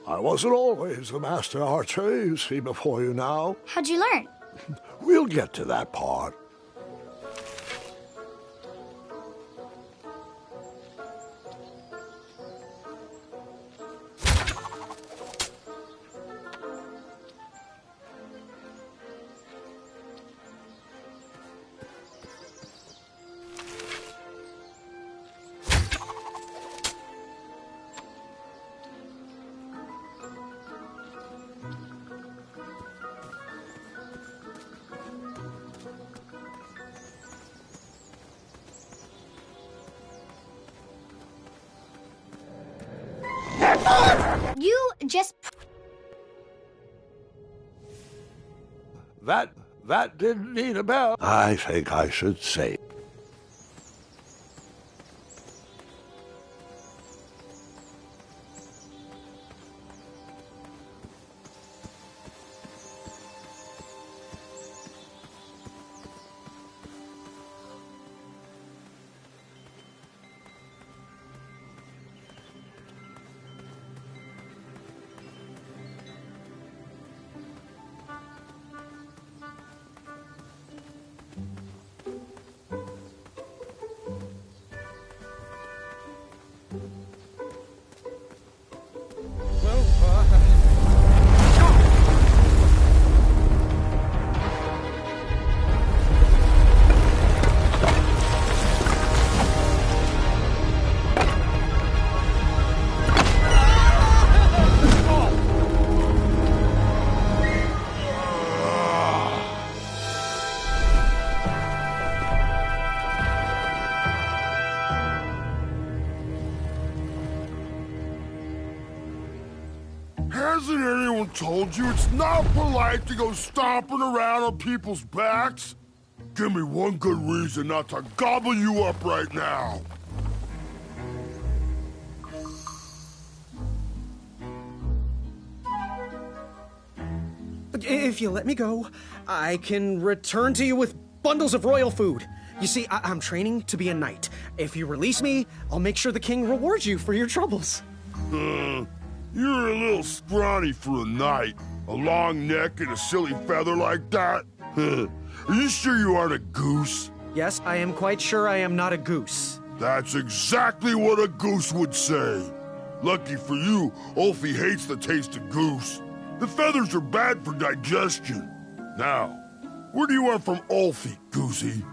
I wasn't always the master archer you see before you now. How'd you learn? We'll get to that part. That didn't need a bell. I think I should say. Hasn't anyone told you it's not polite to go stomping around on people's backs? Give me one good reason not to gobble you up right now. If you let me go, I can return to you with bundles of royal food. You see, I'm training to be a knight. If you release me, I'll make sure the king rewards you for your troubles. You're a little scrawny for a knight. A long neck and a silly feather like that? Are you sure you aren't a goose? Yes, I am quite sure I am not a goose. That's exactly what a goose would say. Lucky for you, Ulfie hates the taste of goose. The feathers are bad for digestion. Now, where do you want from Ulfie, Goosey?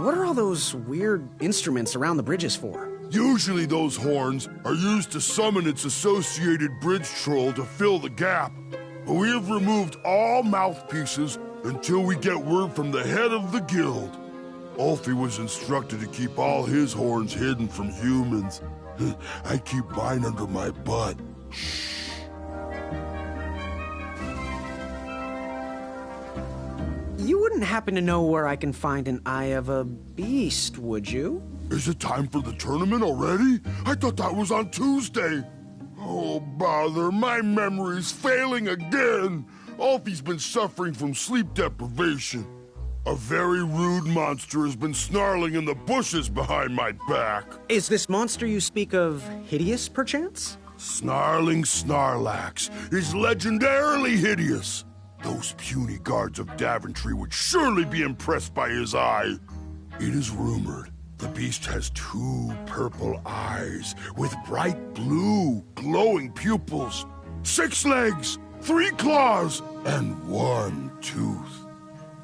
What are all those weird instruments around the bridges for? Usually those horns are used to summon its associated bridge troll to fill the gap. But we have removed all mouthpieces until we get word from the head of the guild. Ulfie was instructed to keep all his horns hidden from humans. I keep mine under my butt. Shh. You wouldn't happen to know where I can find an Eye of a Beast, would you? Is it time for the tournament already? I thought that was on Tuesday. Oh, bother, my memory's failing again. Ulfie's been suffering from sleep deprivation. A very rude monster has been snarling in the bushes behind my back. Is this monster you speak of hideous, perchance? Snarling Snarlax is legendarily hideous. Those puny guards of Daventry would surely be impressed by his eye. It is rumored the beast has 2 purple eyes with bright blue, glowing pupils, 6 legs, 3 claws, and 1 tooth.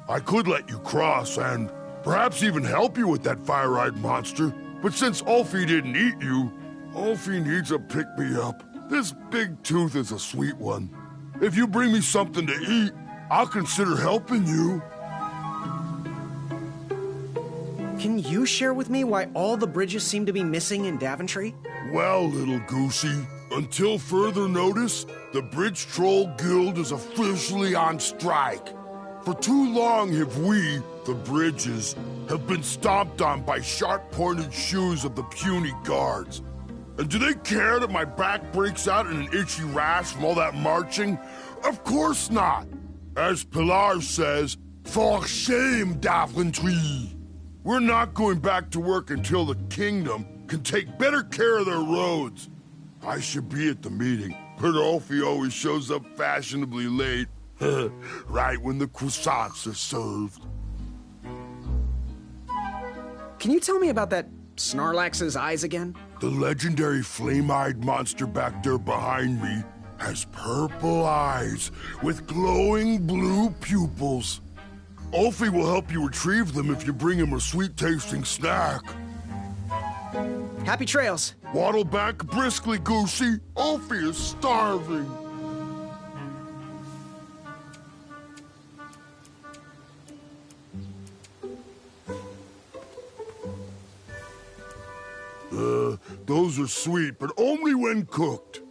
I could let you cross and perhaps even help you with that fire-eyed monster, but since Ulfie didn't eat you, Ulfie needs a pick-me-up. This big tooth is a sweet one. If you bring me something to eat, I'll consider helping you. Can you share with me why all the bridges seem to be missing in Daventry? Well, little Goosey, until further notice, the Bridge Troll Guild is officially on strike. For too long have we, the bridges, have been stomped on by sharp-pointed shoes of the puny guards. And do they care that my back breaks out in an itchy rash from all that marching? Of course not. As Pilar says, for shame, Daventry. We're not going back to work until the kingdom can take better care of their roads. I should be at the meeting, but Ulfie always shows up fashionably late. Right when the croissants are served. Can you tell me about that Snarlax's eyes again? The legendary flame-eyed monster back there behind me has purple eyes with glowing blue pupils. Ulfie will help you retrieve them if you bring him a sweet-tasting snack. Happy trails. Waddle back briskly, Goosey. Ulfie is starving. Those are sweet, but only when cooked.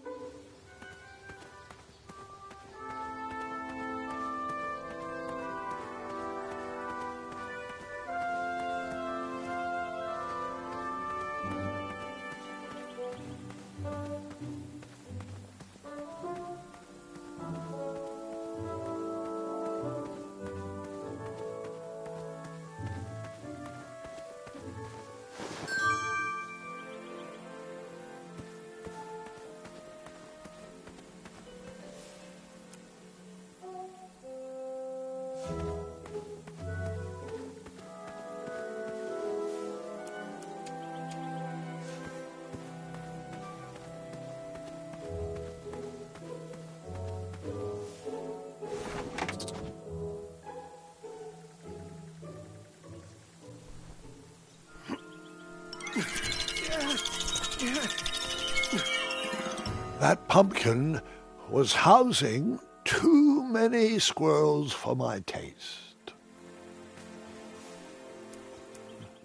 That pumpkin was housing too many squirrels for my taste.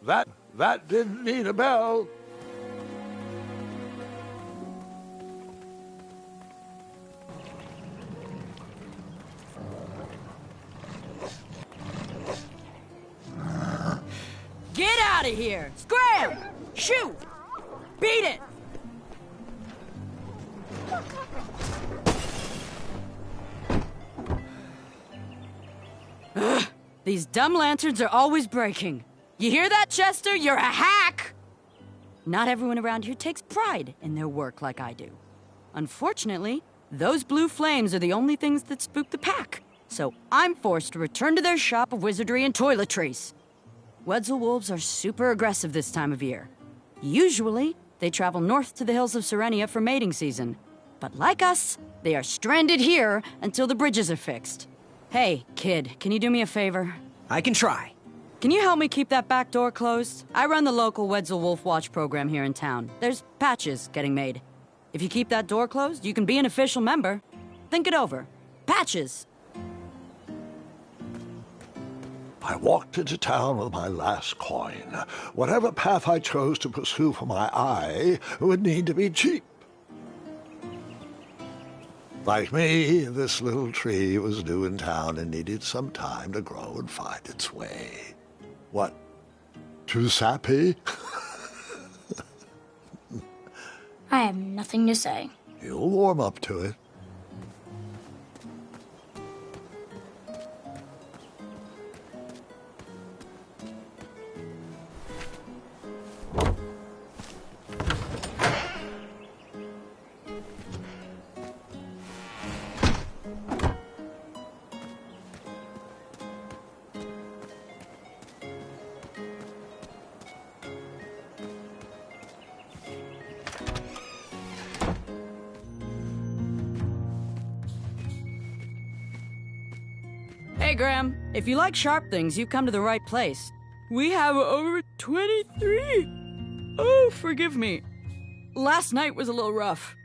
That didn't need a bell. Get out of here! Scram! Shoot! Beat it! Ugh, these dumb lanterns are always breaking. You hear that, Chester? You're a hack! Not everyone around here takes pride in their work like I do. Unfortunately, those blue flames are the only things that spook the pack. So I'm forced to return to their shop of wizardry and toiletries. Wetzel wolves are super aggressive this time of year. Usually, they travel north to the hills of Serenia for mating season. But like us, they are stranded here until the bridges are fixed. Hey, kid, can you do me a favor? I can try. Can you help me keep that back door closed? I run the local Wetzel Wolf Watch program here in town. There's patches getting made. If you keep that door closed, you can be an official member. Think it over. Patches! I walked into town with my last coin. Whatever path I chose to pursue for my eye would need to be cheap. Like me, this little tree was new in town and needed some time to grow and find its way. What? Too sappy? I have nothing to say. You'll warm up to it. Hey, Graham, if you like sharp things, you've come to the right place. We have over 23. Oh, forgive me. Last night was a little rough.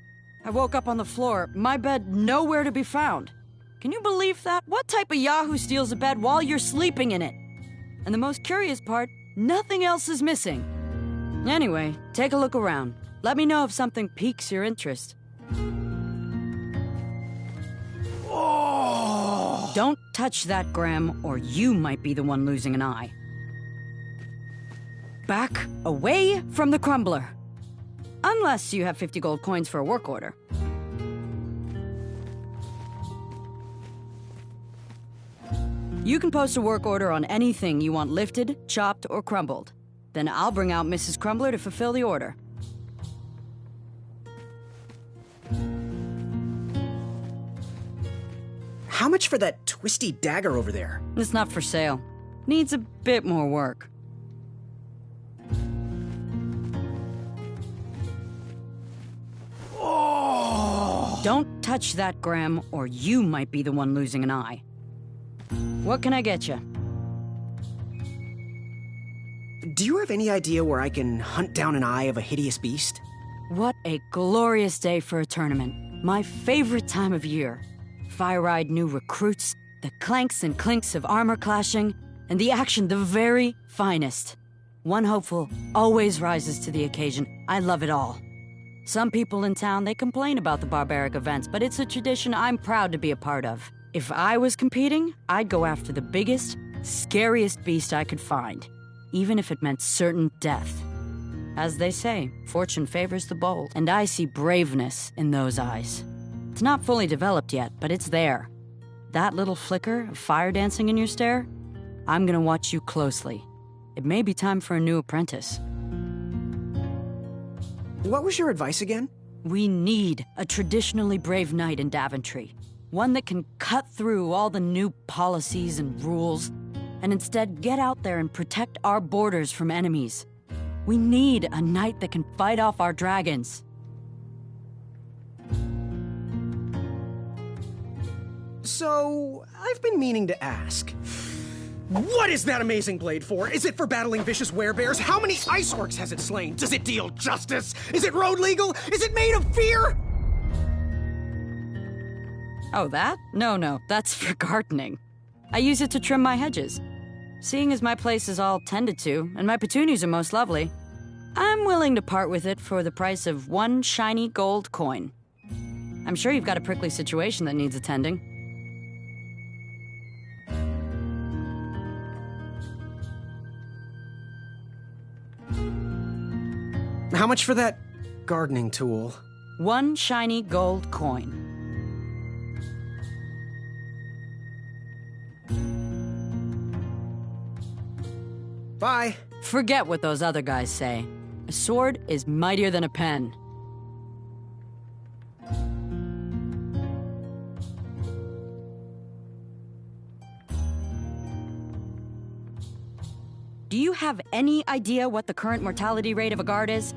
I woke up on the floor, my bed nowhere to be found. Can you believe that? What type of yahoo steals a bed while you're sleeping in it? And the most curious part, nothing else is missing. Anyway, take a look around. Let me know if something piques your interest. Don't touch that, Graham, or you might be the one losing an eye. Back away from the crumbler. Unless you have 50 gold coins for a work order. You can post a work order on anything you want lifted, chopped, or crumbled. Then I'll bring out Mrs. Crumbler to fulfill the order. How much for that twisty dagger over there? It's not for sale. Needs a bit more work. Don't touch that, Graham, or you might be the one losing an eye. What can I get you? Do you have any idea where I can hunt down an eye of a hideous beast? What a glorious day for a tournament. My favorite time of year. Fire-eyed new recruits, the clanks and clinks of armor clashing, and the action the very finest. One hopeful always rises to the occasion. I love it all. Some people in town, they complain about the barbaric events, but it's a tradition I'm proud to be a part of. If I was competing, I'd go after the biggest, scariest beast I could find, even if it meant certain death. As they say, fortune favors the bold, and I see braveness in those eyes. It's not fully developed yet, but it's there. That little flicker of fire dancing in your stare? I'm gonna watch you closely. It may be time for a new apprentice. What was your advice again? We need a traditionally brave knight in Daventry. One that can cut through all the new policies and rules, and instead get out there and protect our borders from enemies. We need a knight that can fight off our dragons. So, I've been meaning to ask. What is that amazing blade for? Is it for battling vicious werebears? How many ice orcs has it slain? Does it deal justice? Is it road legal? Is it made of fear? Oh, that? No, that's for gardening. I use it to trim my hedges. Seeing as my place is all tended to, and my petunias are most lovely, I'm willing to part with it for the price of 1 shiny gold coin. I'm sure you've got a prickly situation that needs attending. How much for that gardening tool? 1 shiny gold coin. Bye. Forget what those other guys say. A sword is mightier than a pen. Do you have any idea what the current mortality rate of a guard is?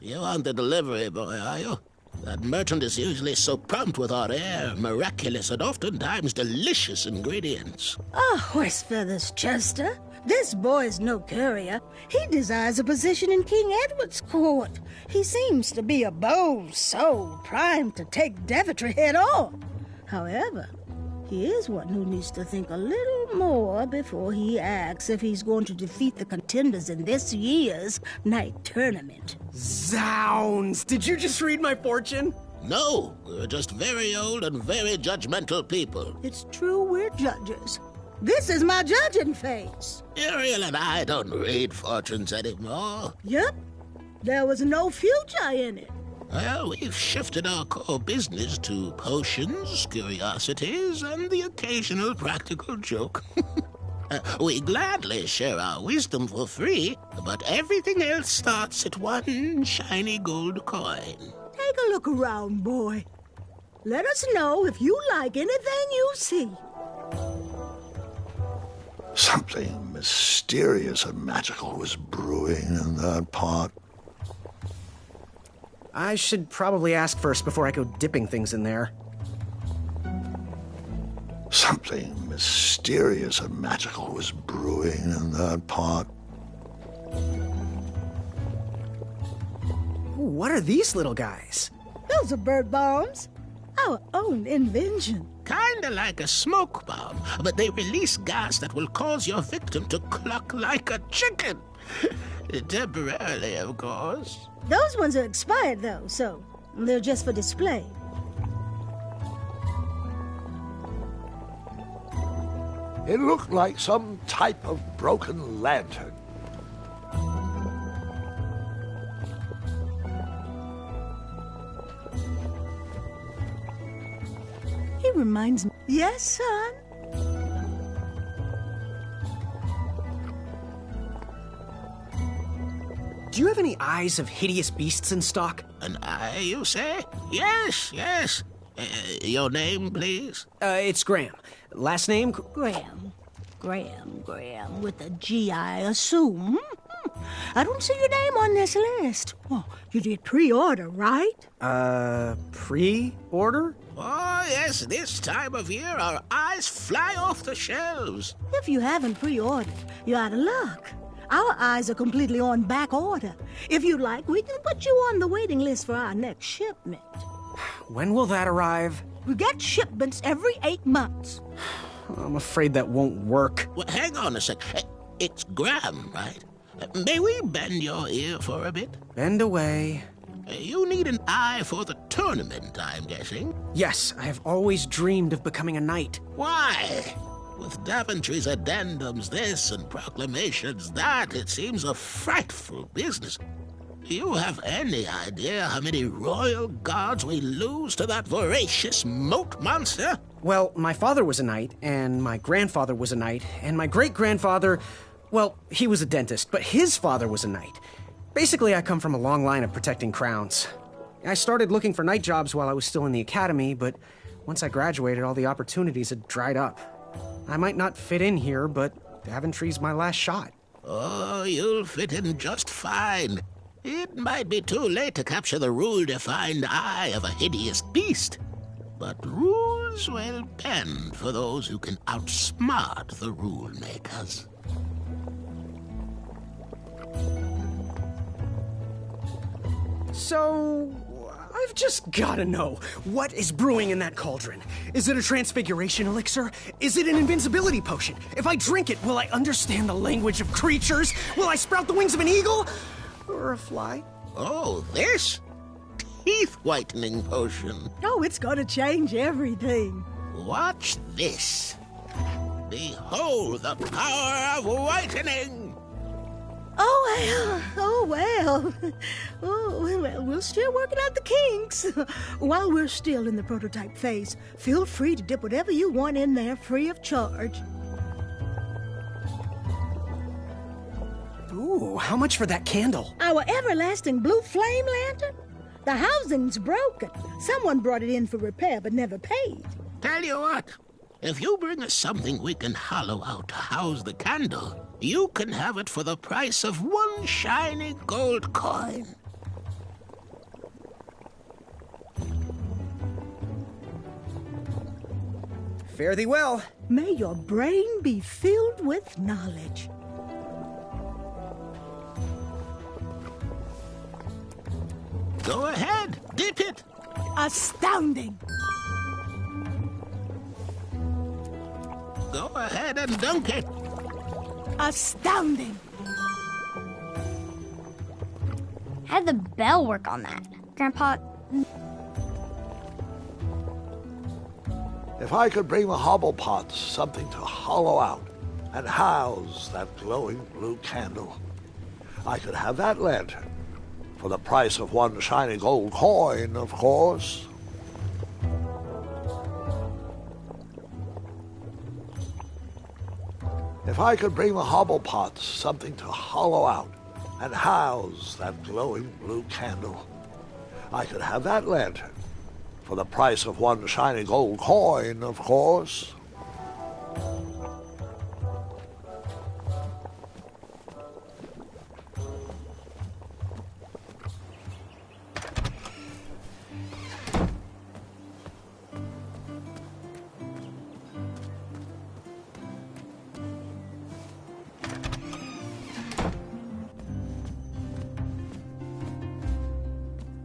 You aren't the delivery boy, are you? That merchant is usually so prompt with our rare, miraculous, and oftentimes delicious ingredients. Ah, horse feathers, Chester. This boy's no courier. He desires a position in King Edward's court. He seems to be a bold soul, primed to take Daventry head on. However, he is one who needs to think a little more before he acts if he's going to defeat the contenders in this year's night tournament. Zounds! Did you just read my fortune? No, we're just very old and very judgmental people. It's true we're judges. This is my judging face. Ariel and I don't read fortunes anymore. Yep. There was no future in it. Well, we've shifted our core business to potions, curiosities, and the occasional practical joke. We gladly share our wisdom for free, but everything else starts at 1 shiny gold coin. Take a look around, boy. Let us know if you like anything you see. Something mysterious and magical was brewing in that pot. I should probably ask first before I go dipping things in there. Something mysterious and magical was brewing in that pot. Ooh, what are these little guys? Those are bird bombs. Our own invention. Kinda like a smoke bomb, but they release gas that will cause your victim to cluck like a chicken. Temporarily, of course. Those ones are expired, though, so they're just for display. It looked like some type of broken lantern. He reminds me. Yes, son? Do you have any eyes of hideous beasts in stock? An eye, you say? Yes. Your name, please? It's Graham. Last name? Graham, with a G, I assume. I don't see your name on this list. Oh, you did pre-order, right? Pre-order? Oh, yes, this time of year our eyes fly off the shelves. If you haven't pre-ordered, you're out of luck. Our eyes are completely on back order. If you'd like, we can put you on the waiting list for our next shipment. When will that arrive? We get shipments every 8 months. I'm afraid that won't work. Well, hang on a sec. It's Graham, right? May we bend your ear for a bit? Bend away. You need an eye for the tournament, I'm guessing. Yes, I have always dreamed of becoming a knight. Why? With Daventry's addendums this and proclamations that, it seems a frightful business. Do you have any idea how many royal guards we lose to that voracious moat monster? Well, my father was a knight, and my grandfather was a knight, and my great-grandfather, well, he was a dentist, but his father was a knight. Basically, I come from a long line of protecting crowns. I started looking for knight jobs while I was still in the academy, but once I graduated, all the opportunities had dried up. I might not fit in here, but Daventry's my last shot. Oh, you'll fit in just fine. It might be too late to capture the rule-defined eye of a hideous beast, but rules will bend for those who can outsmart the rule makers. So, I've just gotta know, what is brewing in that cauldron? Is it a transfiguration elixir? Is it an invincibility potion? If I drink it, will I understand the language of creatures? Will I sprout the wings of an eagle? Or a fly? Oh, this? Teeth-whitening potion. Oh, it's gonna change everything. Watch this. Behold the power of whitening! Oh, well. Oh, well, we're still working out the kinks. While we're still in the prototype phase, feel free to dip whatever you want in there free of charge. Ooh, how much for that candle? Our everlasting blue flame lantern? The housing's broken. Someone brought it in for repair but never paid. Tell you what, if you bring us something we can hollow out to house the candle, you can have it for the price of one shiny gold coin. Fare thee well. May your brain be filled with knowledge. Go ahead, dip it. Astounding. Go ahead and dunk it. Astounding. How did the bell work on that? Grandpa, If I could bring the hobblepots something to hollow out and house that glowing blue candle, I could have that lantern for the price of one shiny gold coin, of course. If I could bring the hobblepots something to hollow out and house that glowing blue candle, I could have that lantern for the price of one shiny gold coin, of course.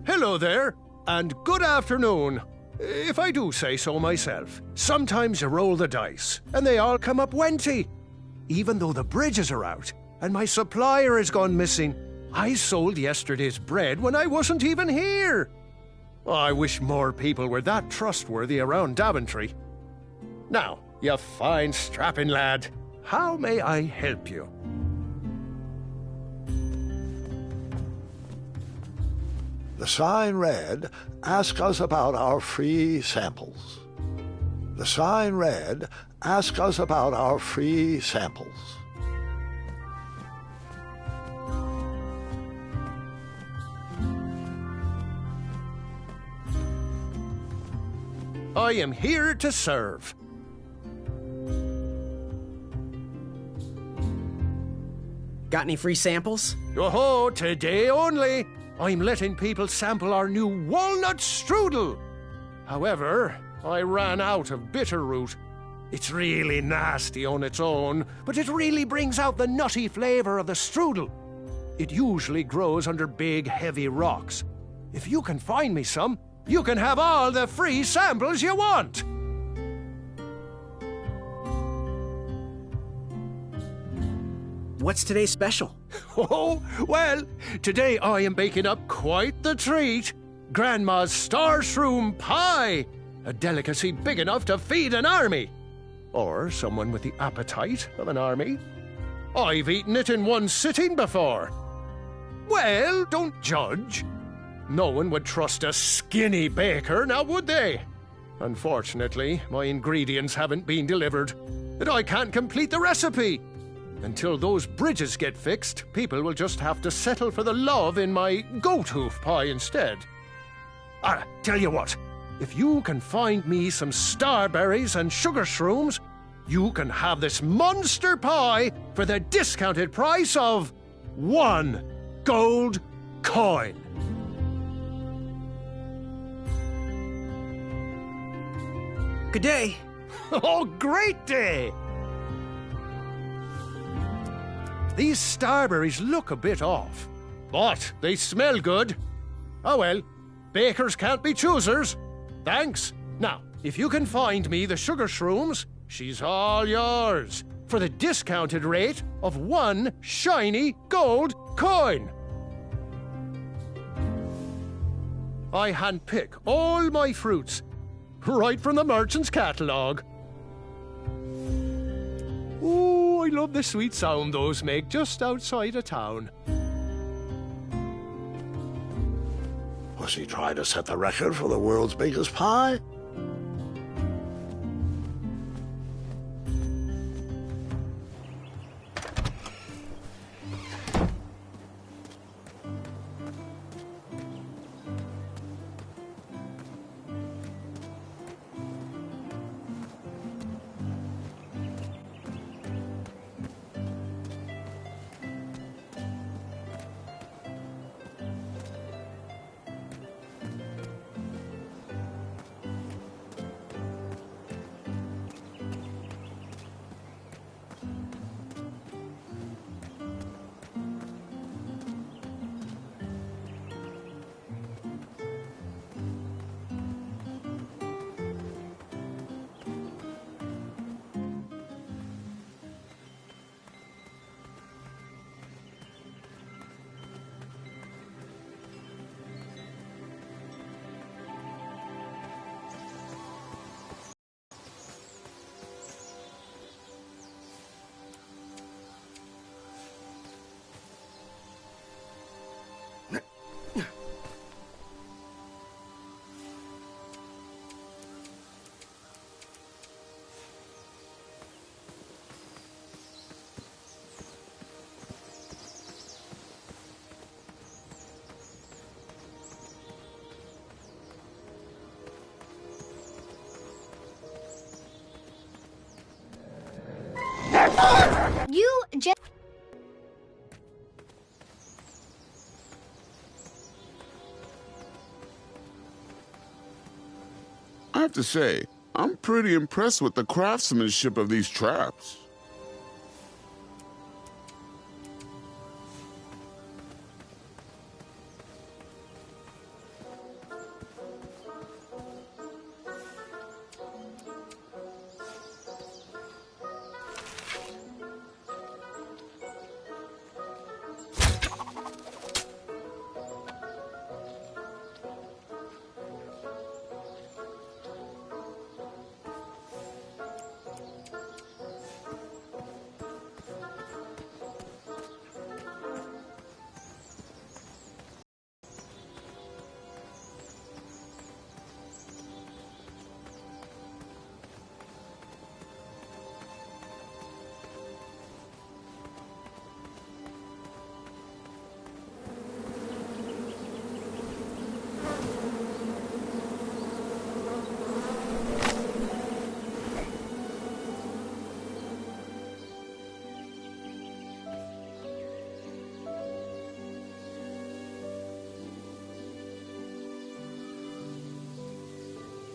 Hello there, and good afternoon. If I do say so myself, sometimes you roll the dice, and they all come up wenty. Even though the bridges are out, and my supplier has gone missing, I sold yesterday's bread when I wasn't even here. I wish more people were that trustworthy around Daventry. Now, you fine strapping lad, how may I help you? The sign read, "Ask us about our free samples." The sign read, "Ask us about our free samples." I am here to serve. Got any free samples? Oh, today only. I'm letting people sample our new walnut strudel. However, I ran out of bitterroot. It's really nasty on its own, but it really brings out the nutty flavor of the strudel. It usually grows under big, heavy rocks. If you can find me some, you can have all the free samples you want. What's today's special? Oh, well, today I am baking up quite the treat. Grandma's star shroom pie, a delicacy big enough to feed an army. Or someone with the appetite of an army. I've eaten it in one sitting before. Well, don't judge. No one would trust a skinny baker, now would they? Unfortunately, my ingredients haven't been delivered, and I can't complete the recipe. Until those bridges get fixed, people will just have to settle for the love in my goat hoof pie instead. Tell you what, if you can find me some starberries and sugar shrooms, you can have this monster pie for the discounted price of 1 gold coin. Good day. Oh, great day! These starberries look a bit off, but they smell good. Oh well, bakers can't be choosers. Thanks. Now, if you can find me the sugar shrooms, she's all yours for the discounted rate of 1 shiny gold coin. I handpick all my fruits right from the merchant's catalogue. Oh, I love the sweet sound those make just outside of town. Was he trying to set the record for the world's biggest pie? You just... I have to say, I'm pretty impressed with the craftsmanship of these traps.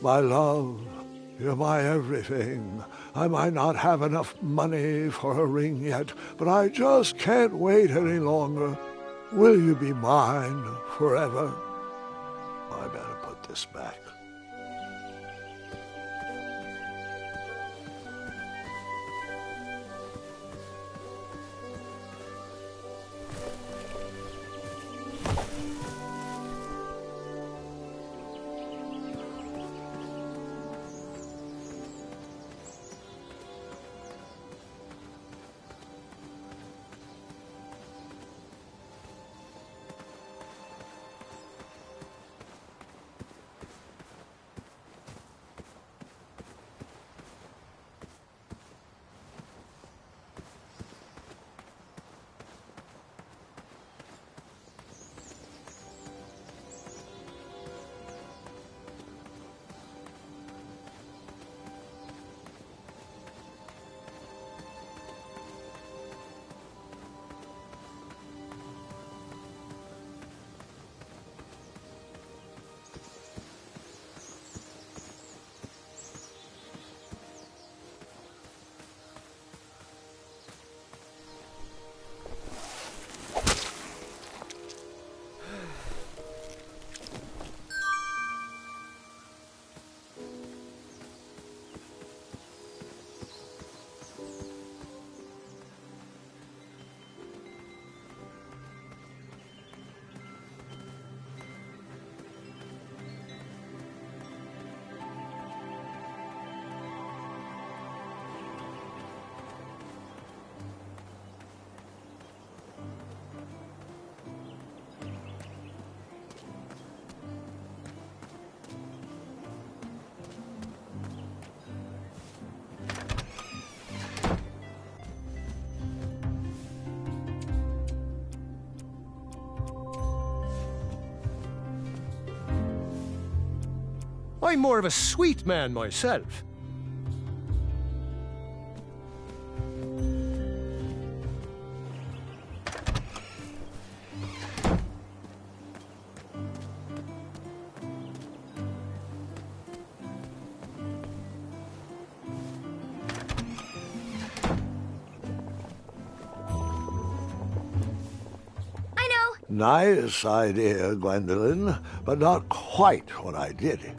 My love, you're my everything. I might not have enough money for a ring yet, but I just can't wait any longer. Will you be mine forever? I better put this back. I'm more of a sweet man myself. Nice idea, Gwendolyn, but not quite what I did.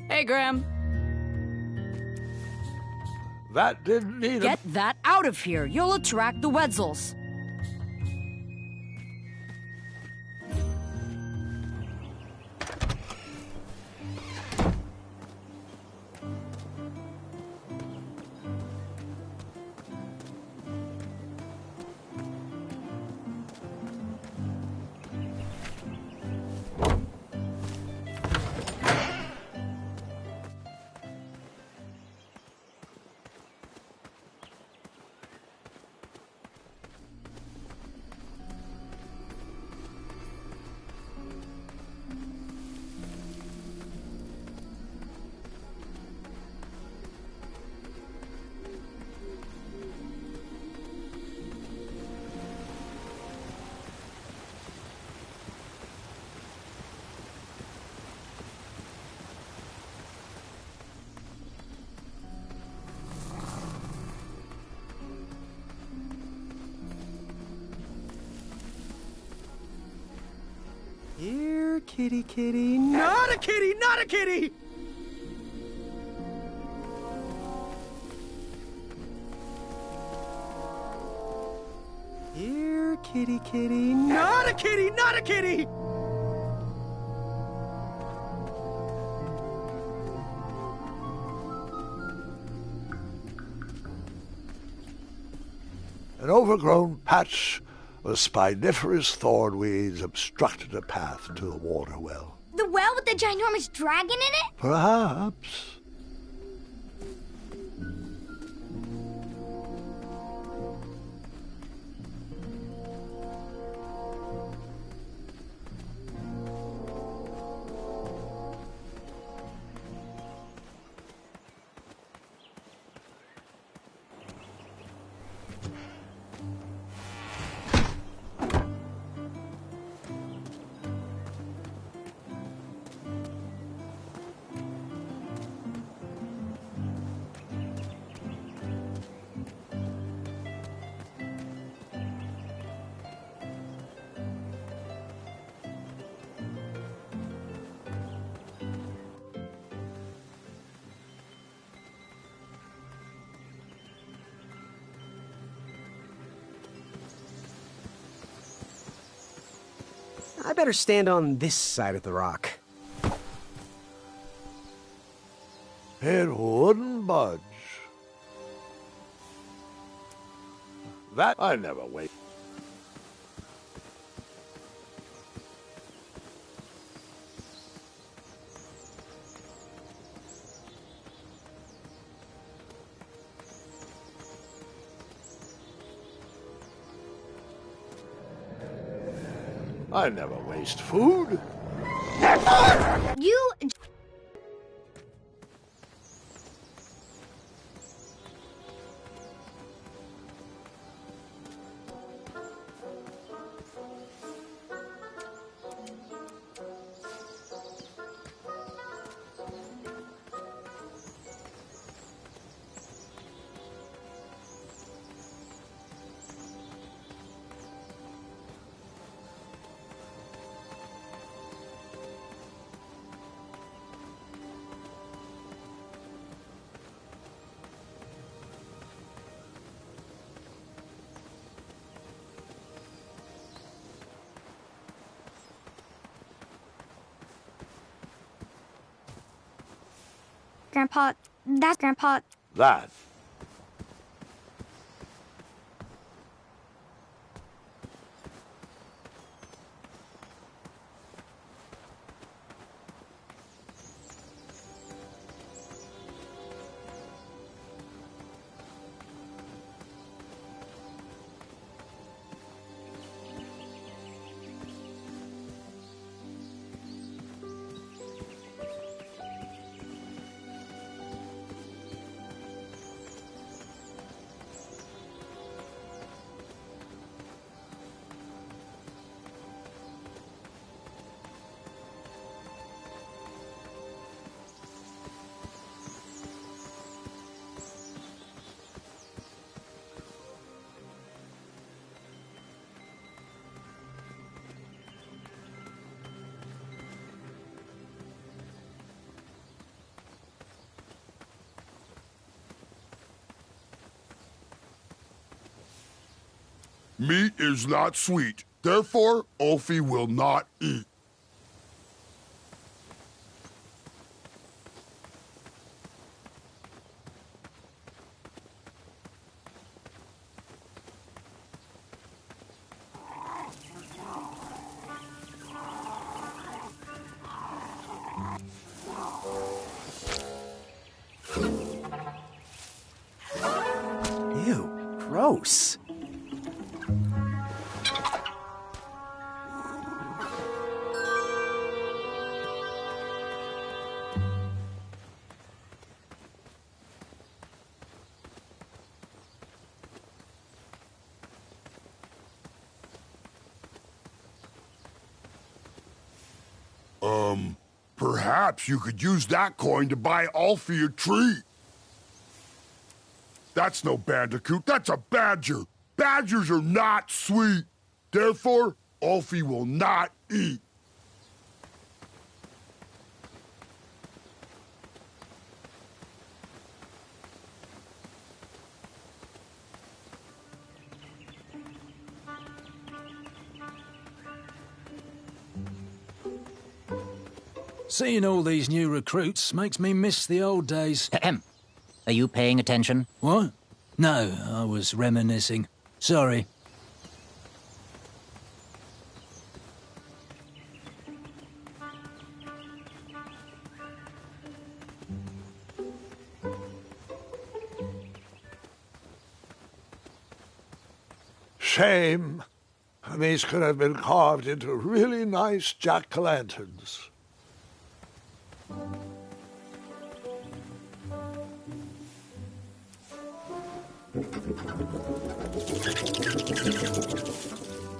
Hey, Graham. That didn't need Get that out of here. You'll attract the Wetzels. Here, kitty, kitty. Not a kitty, not a kitty! Here, kitty, kitty. Not a kitty, not a kitty! An overgrown patch of spiniferous thornweeds obstructed a path to the water well. The well with the ginormous dragon in it? Perhaps. I better stand on this side of the rock. It wouldn't budge. That I never wait. I never waste food. You... Grandpa, that's Grandpa. That Meat is not sweet. Therefore, Ulfie will not eat. Ew, gross. Perhaps you could use that coin to buy Ulfie a treat. That's no bandicoot, that's a badger. Badgers are not sweet. Therefore, Ulfie will not eat. Seeing all these new recruits makes me miss the old days. Ahem. Are you paying attention? What? No, I was reminiscing. Sorry. Shame. These could have been carved into really nice jack-o'-lanterns.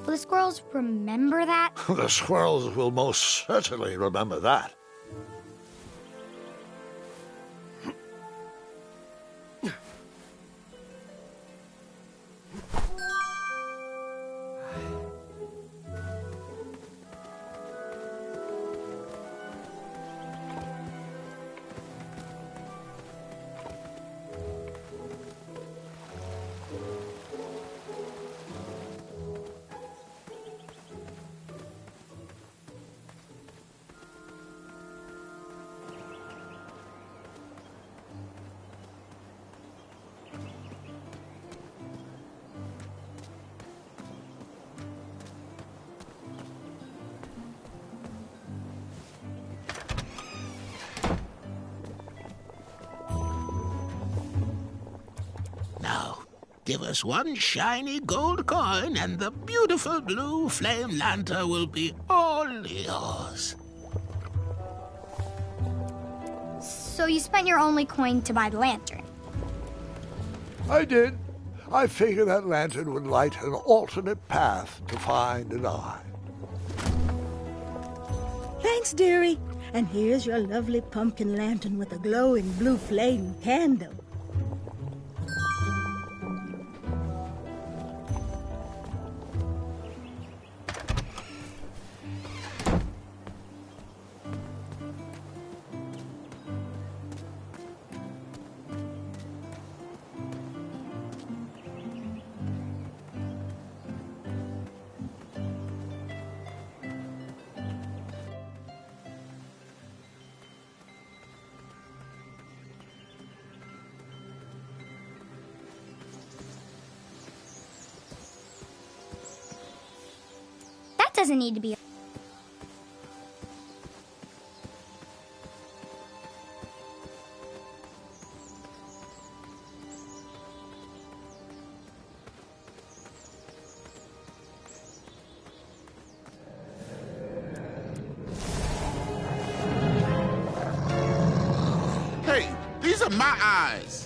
Will the squirrels remember that? The squirrels will most certainly remember that. Now, give us one shiny gold coin and the beautiful blue flame lantern will be all yours. So you spent your only coin to buy the lantern? I did. I figured that lantern would light an alternate path to find an eye. Thanks, dearie. And here's your lovely pumpkin lantern with a glowing blue flame candle. Doesn't need to be. Hey, these are my eyes.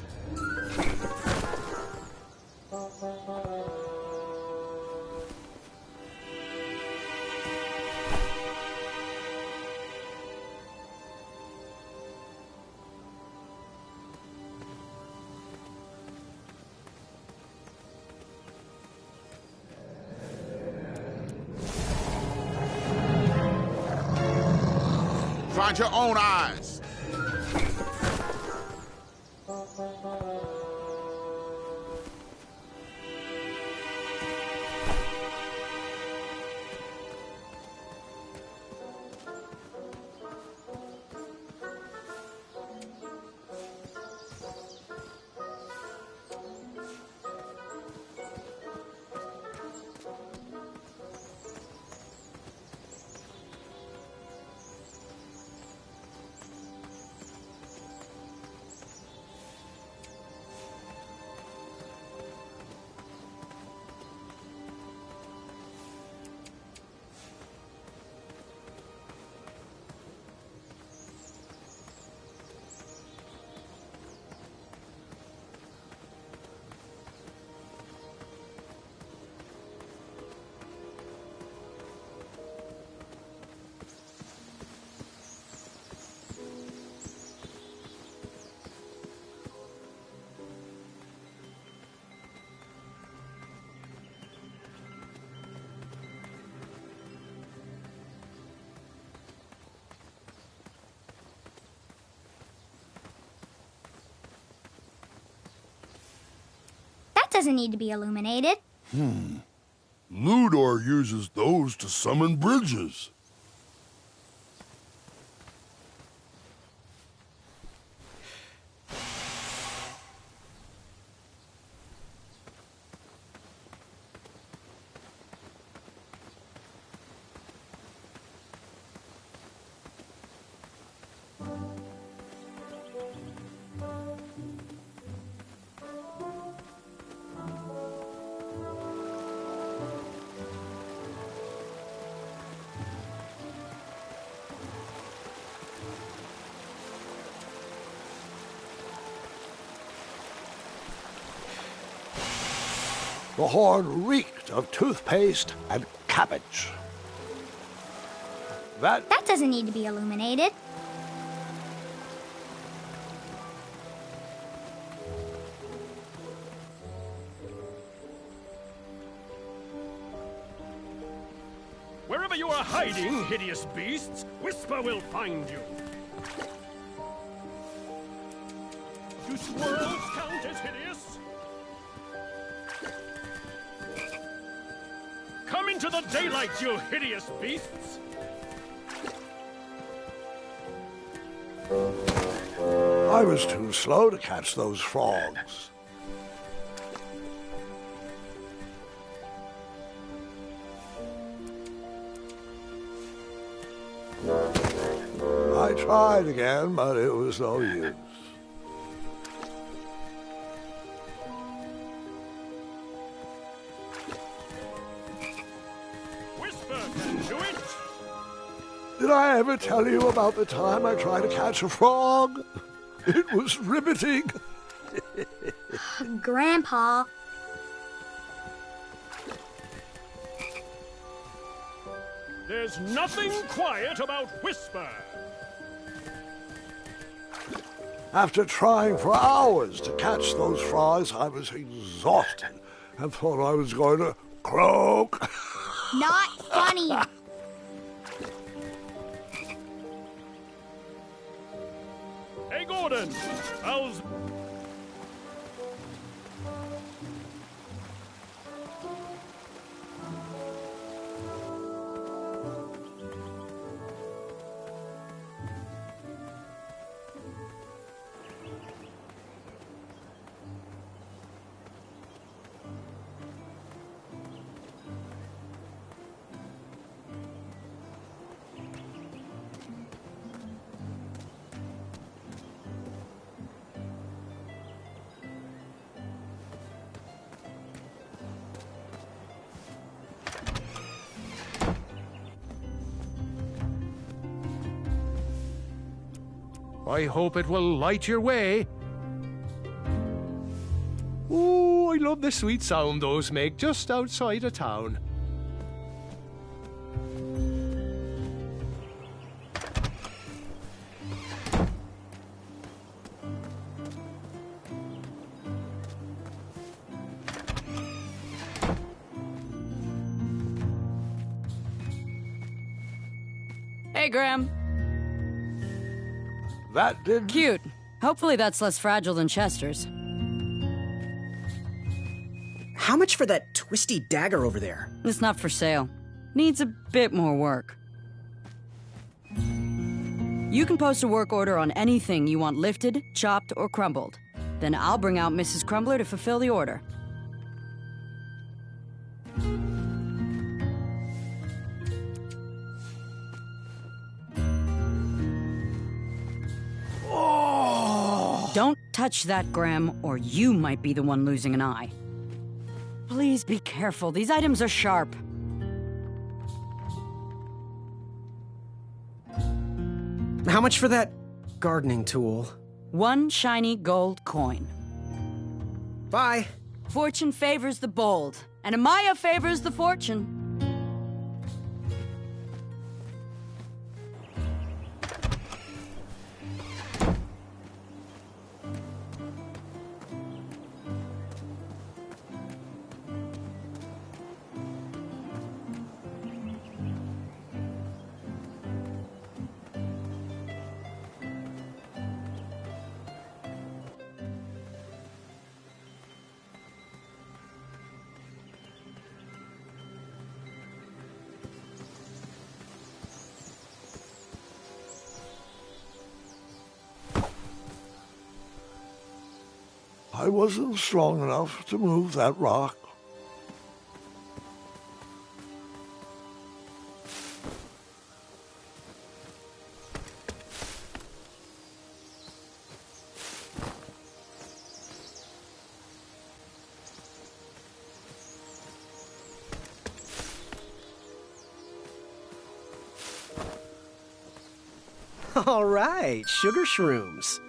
Find your own eyes. That doesn't need to be illuminated. Ludor uses those to summon bridges. The horn reeked of toothpaste and cabbage. That doesn't need to be illuminated. Wherever you are hiding, hideous beasts, Whisper will find you. Do squirrels count as hideous? Come into the daylight, you hideous beasts! I was too slow to catch those frogs. I tried again, but it was no use. Did I ever tell you about the time I tried to catch a frog? It was riveting. Grandpa. There's nothing quiet about Whisper. After trying for hours to catch those frogs, I was exhausted and thought I was going to croak. Not funny. Hey, Gordon, how's... I hope it will light your way. Oh, I love the sweet sound those make just outside of town. Hey, Graham. That did... Cute. Hopefully that's less fragile than Chester's. How much for that twisty dagger over there? It's not for sale. Needs a bit more work. You can post a work order on anything you want lifted, chopped, or crumbled. Then I'll bring out Mrs. Crumbler to fulfill the order. Don't touch that, Graham, or you might be the one losing an eye. Please be careful. These items are sharp. How much for that gardening tool? 1 shiny gold coin. Bye. Fortune favors the bold, and Amaya favors the fortune. I wasn't strong enough to move that rock. All right, sugar shrooms.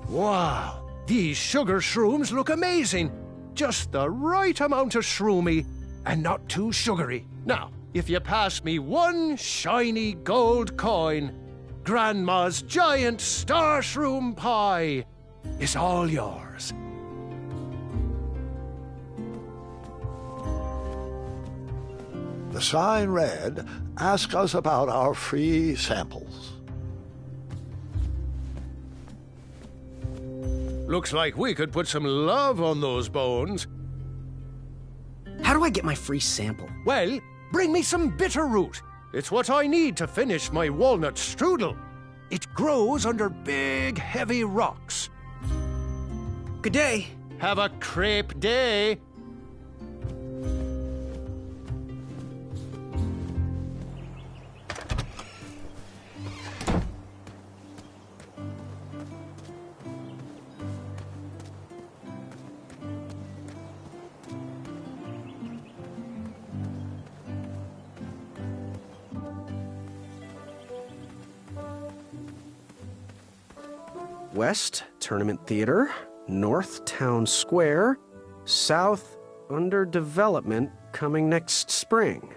Wow, these sugar shrooms look amazing. Just the right amount of shroomy and not too sugary. Now, if you pass me one shiny gold coin, Grandma's giant star shroom pie is all yours. The sign read, "Ask us about our free samples." Looks like we could put some love on those bones. How do I get my free sample? Well, bring me some bitter root. It's what I need to finish my walnut strudel. It grows under big, heavy rocks. Good day. Have a crepe day. West, Tournament Theater. North, Town Square. South, under development, coming next spring.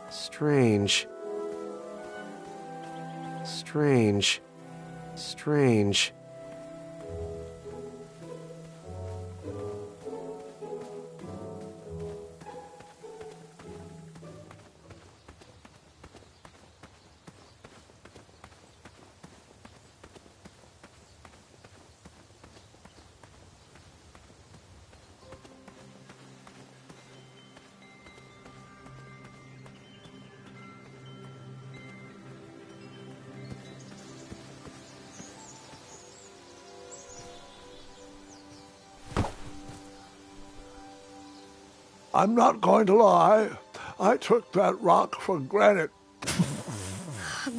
Strange. Strange. Strange. I'm not going to lie. I took that rock for granted.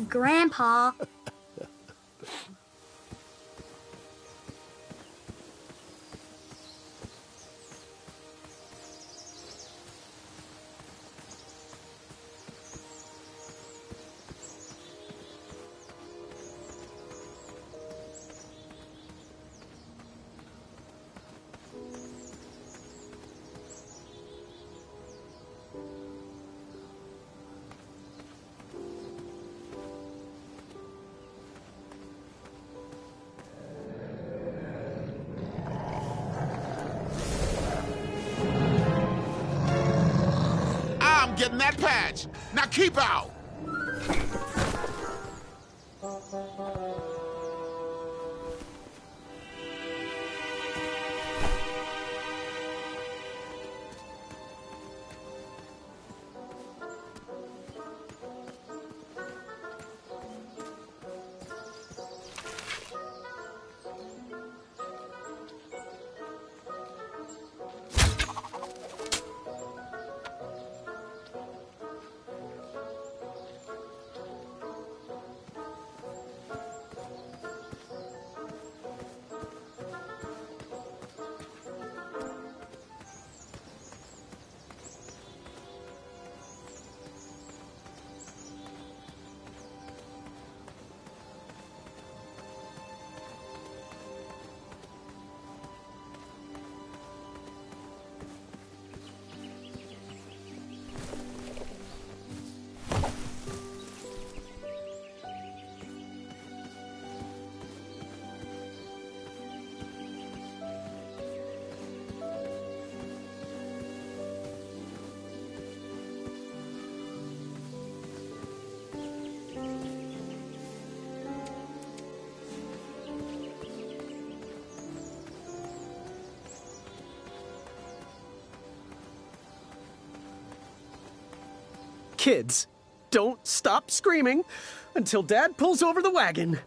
Grandpa. I'm getting that patch. Now keep out. Kids, don't stop screaming until Dad pulls over the wagon.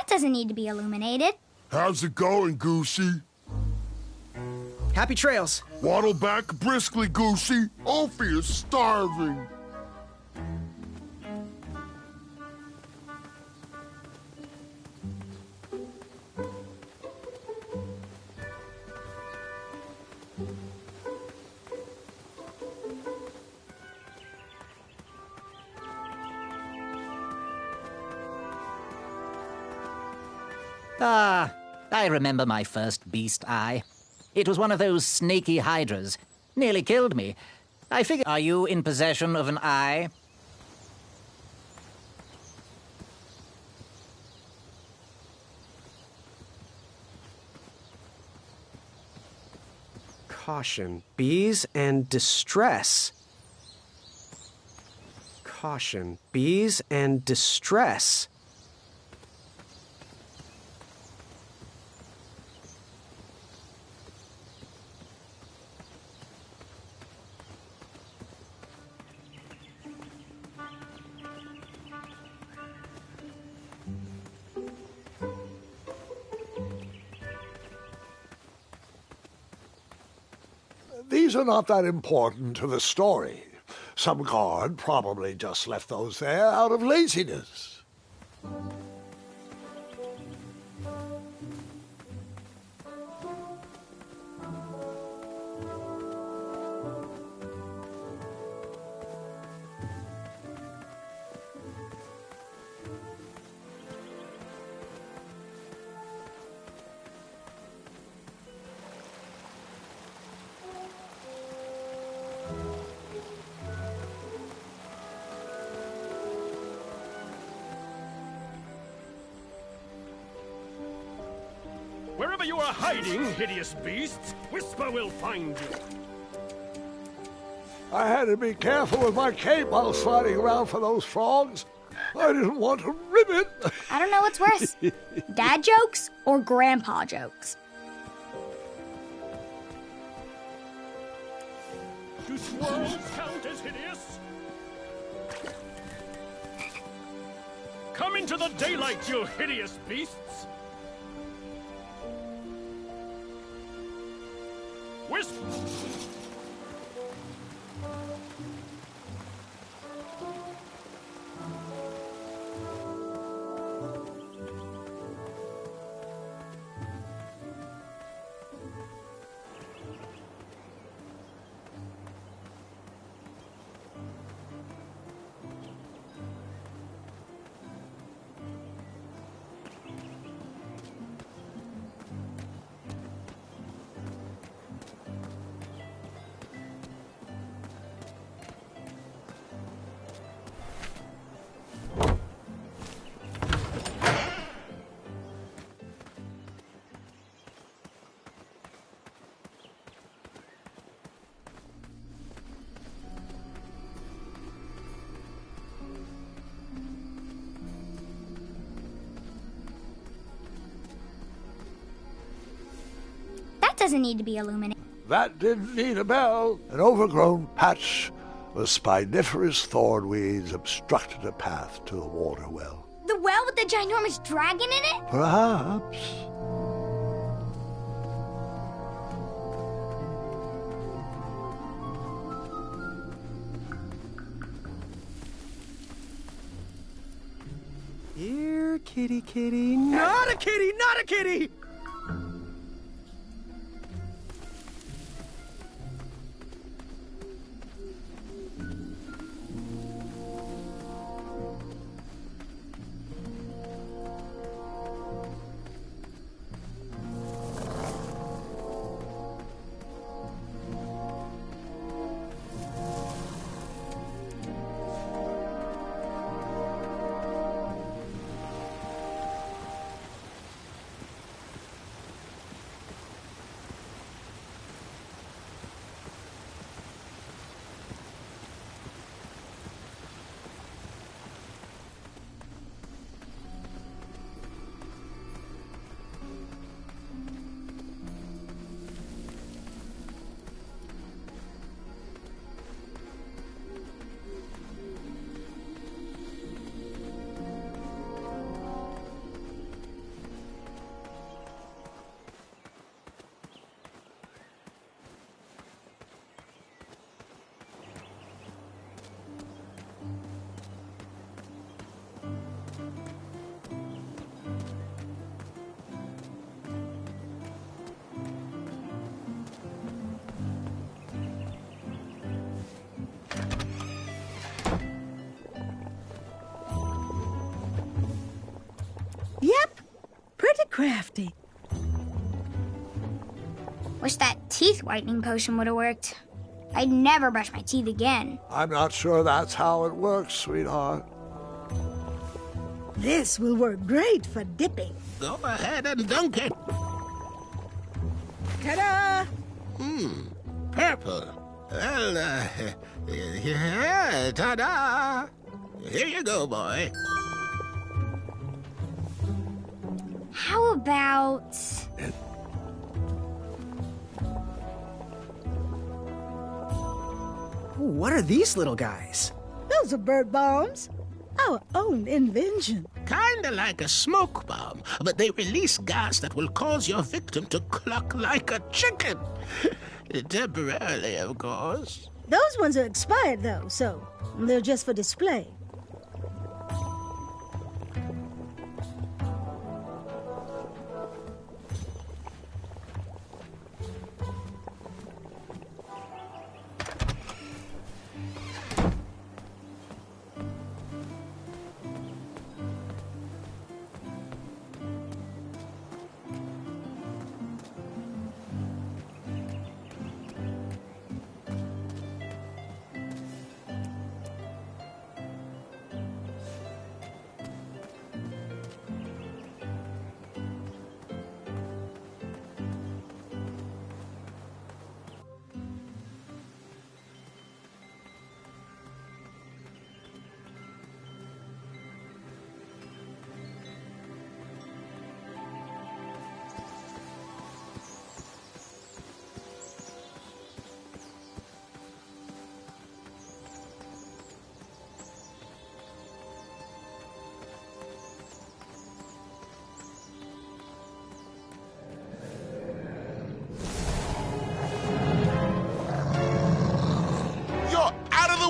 Doesn't need to be illuminated. How's it going, Goosey? Happy trails. Waddle back briskly, Goosey. Ophi is starving. Ah, I remember my first beast eye. It was one of those snaky hydras. Nearly killed me. I figure... Are you in possession of an eye? Caution. Bees and distress. Caution. Bees and distress. These are not that important to the story. Some guard probably just left those there out of laziness. Wherever you are hiding, hideous beasts, Whisper will find you. I had to be careful with my cape while sliding around for those frogs. I didn't want to rip it. I don't know what's worse, dad jokes or grandpa jokes. Do swirls count as hideous? Come into the daylight, you hideous beasts! Whisper! Doesn't need to be illuminated. That didn't need a bell. An overgrown patch of spiniferous thornweeds obstructed a path to the water well. The well with the ginormous dragon in it? Perhaps. Here, kitty, kitty. Not a kitty, not a kitty! Yep, pretty crafty. Wish that teeth whitening potion would have worked. I'd never brush my teeth again. I'm not sure that's how it works, sweetheart. This will work great for dipping. Go ahead and dunk it. Ta-da! Purple. Well, yeah, ta-da! Here you go, boy. How about... What are these little guys? Those are bird bombs. Our own invention. Kinda like a smoke bomb, but they release gas that will cause your victim to cluck like a chicken. Temporarily, of course. Those ones are expired, though, so they're just for display.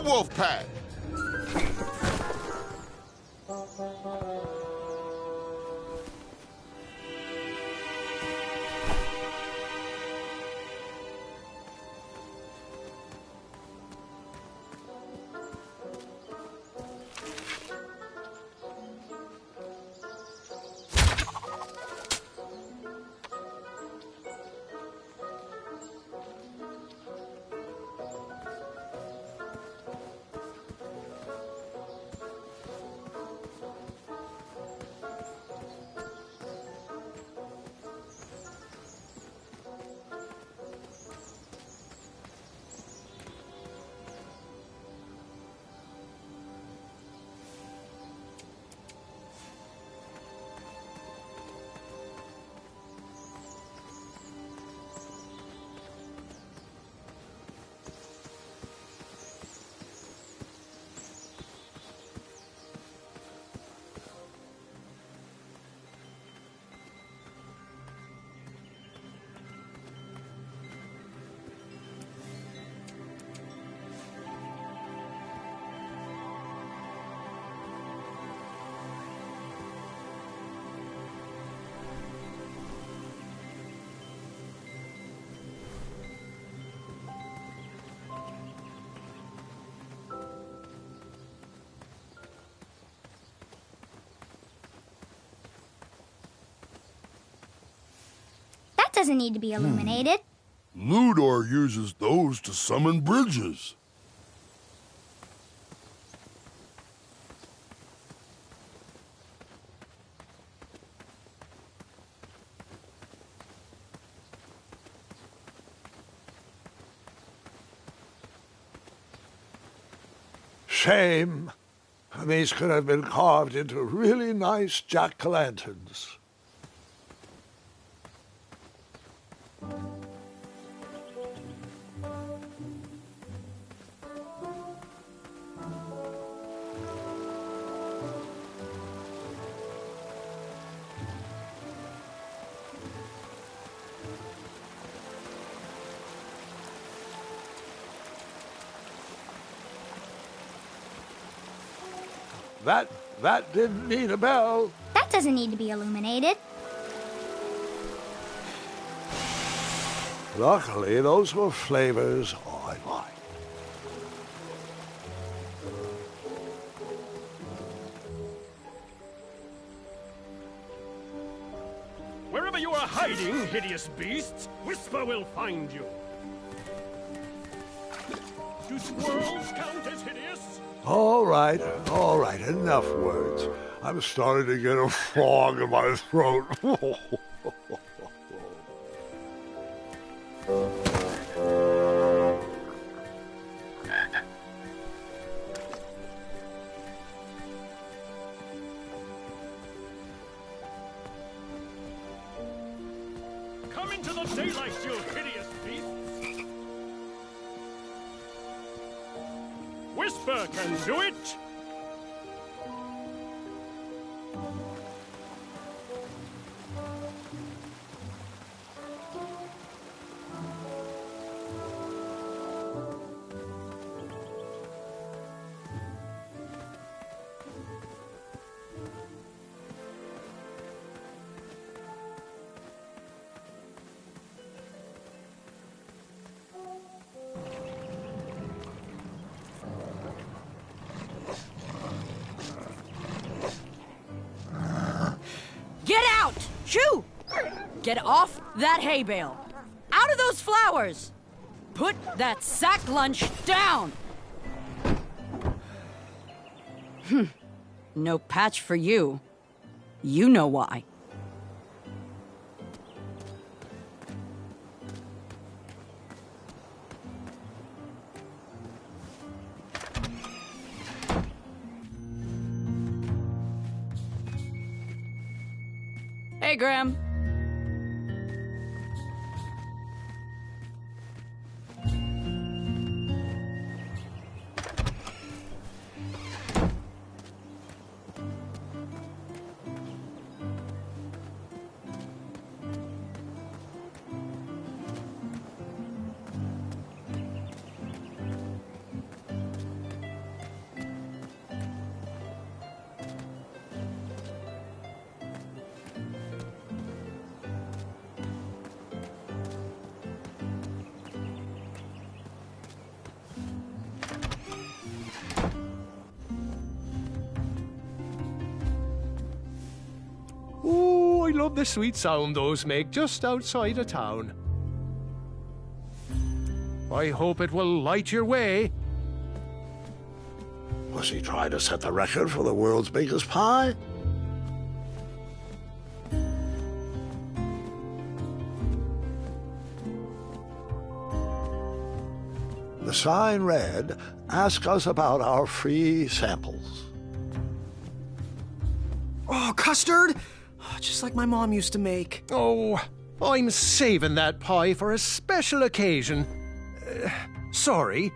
Wolf Pack. doesn't need to be illuminated. Ludor uses those to summon bridges. Shame. These could have been carved into really nice jack-o'-lanterns. That didn't need a bell. That doesn't need to be illuminated. Luckily, those were flavors I like. Wherever you are hiding, hideous beasts, Whisper will find you. Do squirrels count as hideous? All right, enough words. I'm starting to get a frog in my throat. Come into the daylight, you hideous beasts! Whisper can do it! Get out! Shoo! Get off that hay bale! Out of those flowers! Put that sack lunch down! No patch for you. You know why. Hey, Graham. Oh, I love the sweet sound those make just outside of town. I hope it will light your way. Was he trying to set the record for the world's biggest pie? The sign read, "Ask us about our free samples." Oh, custard! Just like my mom used to make. Oh, I'm saving that pie for a special occasion. Sorry,